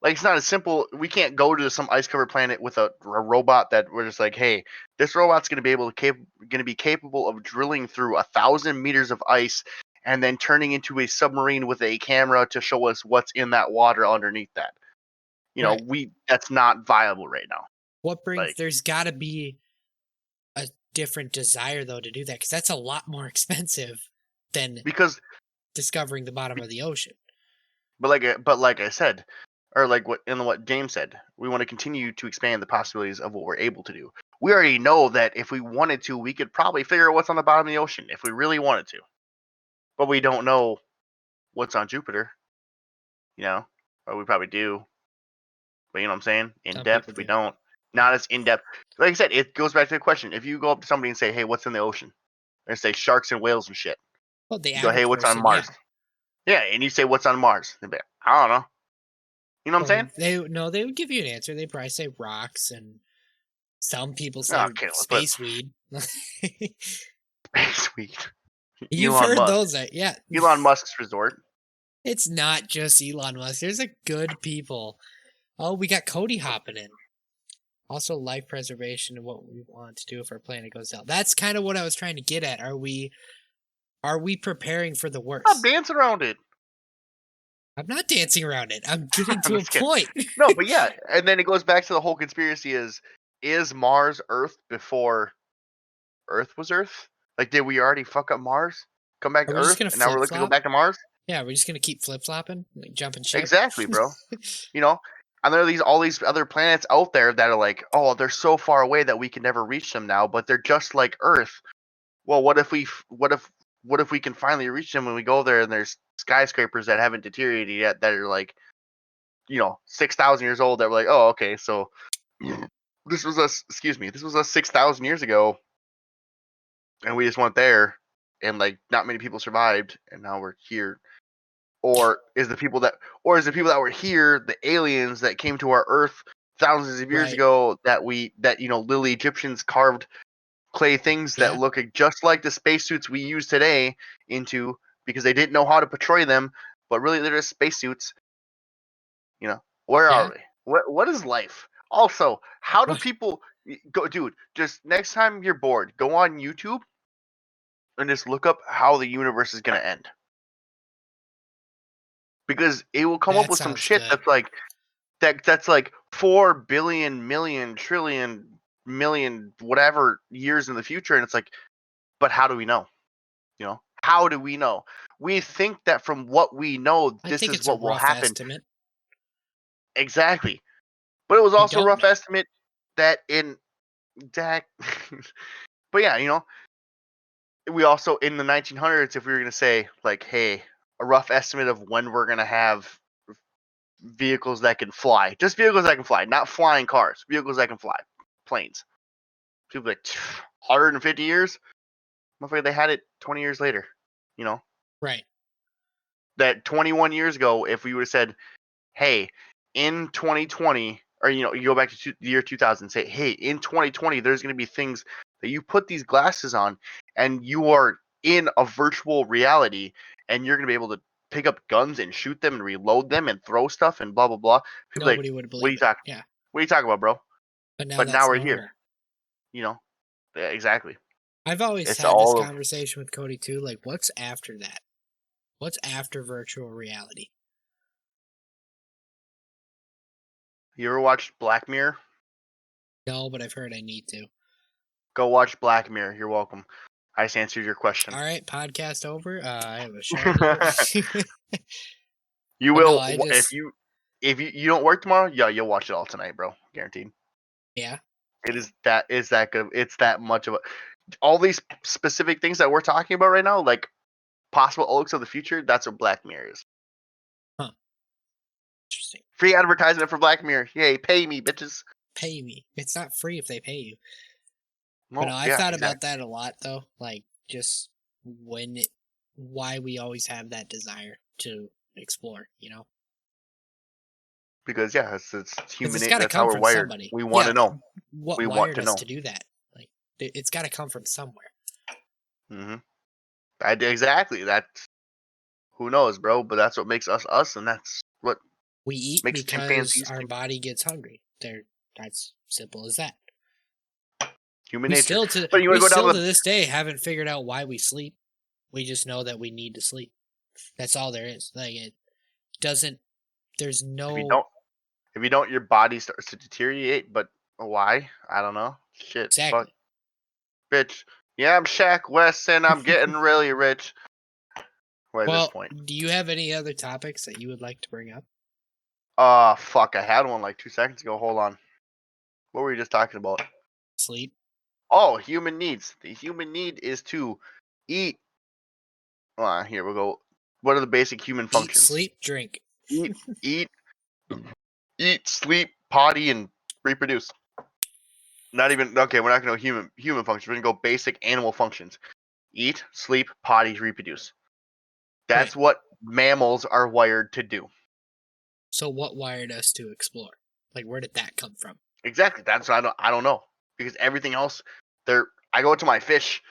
like it's not as simple. We can't go to some ice covered planet with a robot that we're just like, hey, this robot's going to be capable of drilling through 1,000 meters of ice and then turning into a submarine with a camera to show us what's in that water underneath that. Right. That's not viable right now. Like There's got to be a different desire though to do that because that's a lot more expensive than because discovering the bottom of the ocean. but like I said, or like what James said, we want to continue to expand the possibilities of what we're able to do. We already know that if we wanted to, we could probably figure out what's on the bottom of the ocean if we really wanted to. But we don't know what's on Jupiter, or we probably do. But you know what I'm saying? In Some people depth, we do. don't. Not as in depth. Like I said, it goes back to the question. If you go up to somebody and say, "Hey, what's in the ocean?" They say sharks and whales and shit. Well, the You go, "Hey, average what's on person, yeah. Mars?" Yeah, and you say, "What's on Mars?" They be, "I don't know." You know what I'm saying? They would give you an answer. They'd probably say rocks, and some people say Okay, but space weed. sweet. You've Elon heard Musk. those, yeah. Elon Musk's resort. It's not just Elon Musk. There's a good people. Oh, we got Cody hopping in. Also, life preservation and what we want to do if our planet goes down. That's kind of what I was trying to get at. Are we preparing for the Stop worst? dancing around it. I'm not dancing around it. I'm getting I'm to a just kidding. point. No, but yeah, and then it goes back to the whole conspiracy: is Mars Earth before Earth was Earth? Like, did we already fuck up Mars? Come back Are to we just Earth, gonna and now we're flip looking to go flop? back to Mars? Yeah, we're just gonna keep flip flopping, like jumping ship. Exactly, bro. You know, and there are all these other planets out there that are like, oh, they're so far away that we can never reach them now, but they're just like Earth. Well, what if we can finally reach them when we go there and there's skyscrapers that haven't deteriorated yet that are like, 6,000 years old that were like, oh, okay, so this was us. Excuse me, this was us 6,000 years ago, and we just went there, and like not many people survived, and now we're here. Or is the people that were here the aliens that came to our Earth thousands of years Right. ago that literally Egyptians carved clay things that Yeah. look just like the spacesuits we use today into because they didn't know how to portray them, but really they're just spacesuits. Where Yeah. are we? What is life? Also, how do What? people go, dude? Just next time you're bored, go on YouTube and just look up how the universe is gonna end, because it will come up That with some sounds shit good. that's like 4 billion million trillion million whatever years in the future, and it's like, but how do we know? How do we know? We think that from what we know, I this think is it's a what will rough happen. estimate. Exactly. But it was We also a don't rough know. estimate that in that. But yeah, we also in the 1900s, if we were going to say like, hey, a rough estimate of when we're going to have vehicles that can fly, just vehicles that can fly, not flying cars, vehicles that can fly, planes. People like 150 years. Motherfucker, they had it 20 years later. Right. That 21 years ago, if we would have said, hey, in 2020, or you go back to the year 2000, say, hey, in 2020, there's going to be things that you put these glasses on, and you are in a virtual reality, and you're going to be able to pick up guns and shoot them and reload them and throw stuff and blah blah blah. People like, Nobody would what are believe you it. talking? Yeah. What are you talking about, bro? But now But now that's we're here. normal. Yeah, exactly. I've always It's had this all of. conversation with Cody too. Like, what's after that? What's after virtual reality? You ever watched Black Mirror? No, but I've heard I need to. Go watch Black Mirror. You're welcome. I just answered your question. All right, podcast over. I have a shower to go. You But no, will I if just you don't work tomorrow. Yeah, you'll watch it all tonight, bro. Guaranteed. yeah. It is that good. It's that much of a. All these specific things that we're talking about right now, like possible outlooks of the future. That's what Black Mirror is. Huh. Interesting. Free advertisement for Black Mirror. Yay, pay me, bitches. Pay me. It's not free if they pay you. But no, Well, I've yeah, thought about exactly. that a lot though. Like just why we always have that desire to explore, Because yeah, it's Because human. it's got to That's how come we're from wired. somebody. We want Yeah. to know. What We want wired to us know. to do that? Like, it's got to come from somewhere. Mm-hmm. Exactly. That's who knows, bro. But that's what makes us us, and that's what We eat makes because chimpanzees our body gets hungry. That's simple as that. human We nature. still to But you we want to go still down to the. this day haven't figured out why we sleep. We just know that we need to sleep. That's all there is. Like it doesn't. There's If you no don't, your body starts to deteriorate. But why? I don't know. Shit. Fuck. exactly. Bitch. Yeah, I'm Shaq West, and I'm getting really rich. At this Well, point. do you have any other topics that you would like to bring up? Fuck. I had one like 2 seconds ago. Hold on. What were we just talking about? Sleep. Oh, human needs. The human need is to eat. Here we go. What are the basic human Eat, functions? sleep, drink. Eat, eat, eat, sleep, potty, and reproduce. Not even okay. We're not gonna go human functions. We're gonna go basic animal functions: eat, sleep, potty, reproduce. Right. That's what mammals are wired to do. So what wired us to explore? Like, where did that come from? Exactly. That's what I don't know, because everything else, I go to my fish.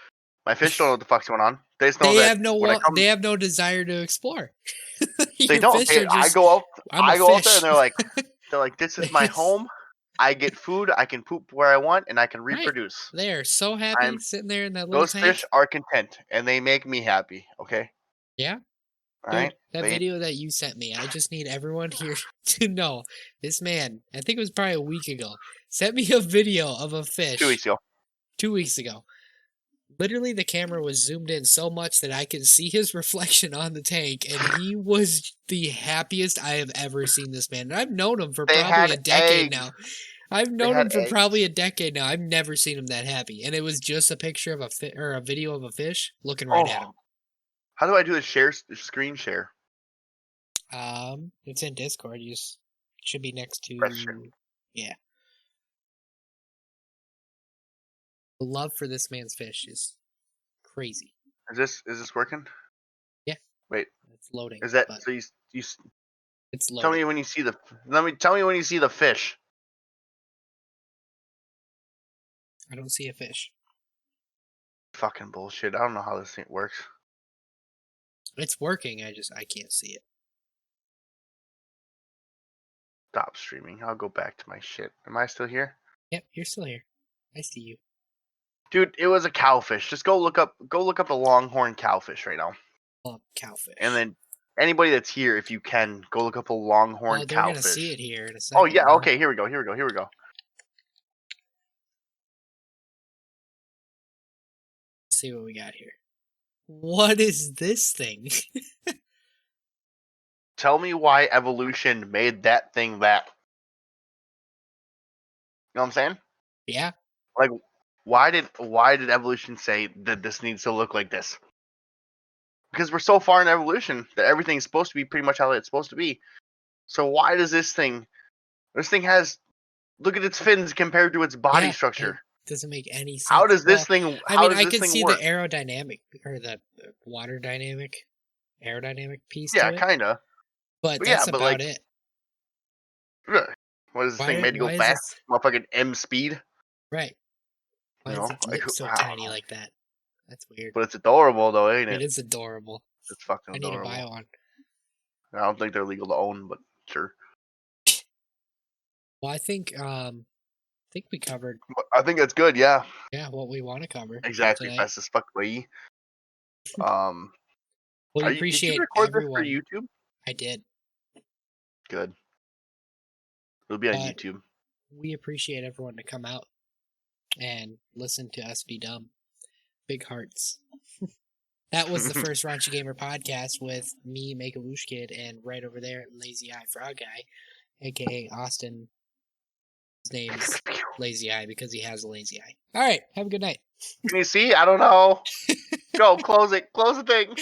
My fish don't know what the fuck's going on. They just know They that have no when I come, they have no desire to explore. they Your don't. fish are I just, go out. I'm a There, fish. and they're like, this is my It's- home. I get food. I can poop where I want, and I can right. reproduce. They are so happy I'm sitting there in that little Those tank. fish are content, and they make me happy. Okay. Yeah. All Dude, right. that video that you sent me, I just need everyone here to know this man, I think it was probably a week ago, sent me a video of a 2 fish weeks ago. 2 weeks ago. Literally, the camera was zoomed in so much that I could see his reflection on the tank, and he was the happiest I have ever seen this man. And I've known him for They probably had a decade eggs. now. I've They known had him for eggs. probably a decade now. I've never seen him that happy, and it was just a picture of or a video of a fish looking right at him. How do I do the screen share? It's in Discord. You just should be next Press share. to, yeah. The love for this man's fish is crazy. Is this working? Yeah. Wait. It's loading. Is that but so? You it's tell loading. me when you see the. Tell me when you see the fish. I don't see a fish. Fucking bullshit. I don't know how this thing works. It's working. I can't see it. Stop streaming. I'll go back to my shit. Am I still here? Yep, you're still here. I see you. Dude, it was a cowfish. Just go look up a longhorn cowfish right now. Oh, cowfish. And then anybody that's here, if you can, go look up a longhorn Oh, they're cowfish. gonna see it here in a second. Oh yeah, huh? okay, here we go. Let's see what we got here. What is this thing? Tell me why evolution made that thing that. You know what I'm saying? Yeah. Like, why did evolution say that this needs to look like this? Because we're so far in evolution that everything's supposed to be pretty much how it's supposed to be. So why does this thing has, look at its fins compared to its body Yeah, structure. It doesn't make any sense. How does this Well, thing I mean, I this can thing see work? the aerodynamic or the water dynamic, aerodynamic piece Yeah, to it, kinda. but But yeah, that's but about like, it. what is this Why thing made to go is fast? this Motherfucking M speed. right? Why You is know, its like, lip so I don't tiny know. like that? That's weird. But it's adorable though, ain't It it? is adorable. It's fucking I need to adorable. buy one. I don't think they're legal to own, but sure. Well, I think we covered But I think that's good. Yeah, what we want to cover exactly. tonight. Fast as fuck, way. Well, we Did you appreciate record everyone. this for YouTube? I did. Good. It'll be on But YouTube. we appreciate everyone to come out and listen to us be dumb. Big hearts. That was the first Raunchy Gamer podcast with me, Make a Whoosh Kid, and right over there, Lazy Eye Frog Guy, aka Austin. His name's Lazy Eye because he has a lazy eye. All right, have a good night. Can you see? I don't know. Go, close it. Close the thing.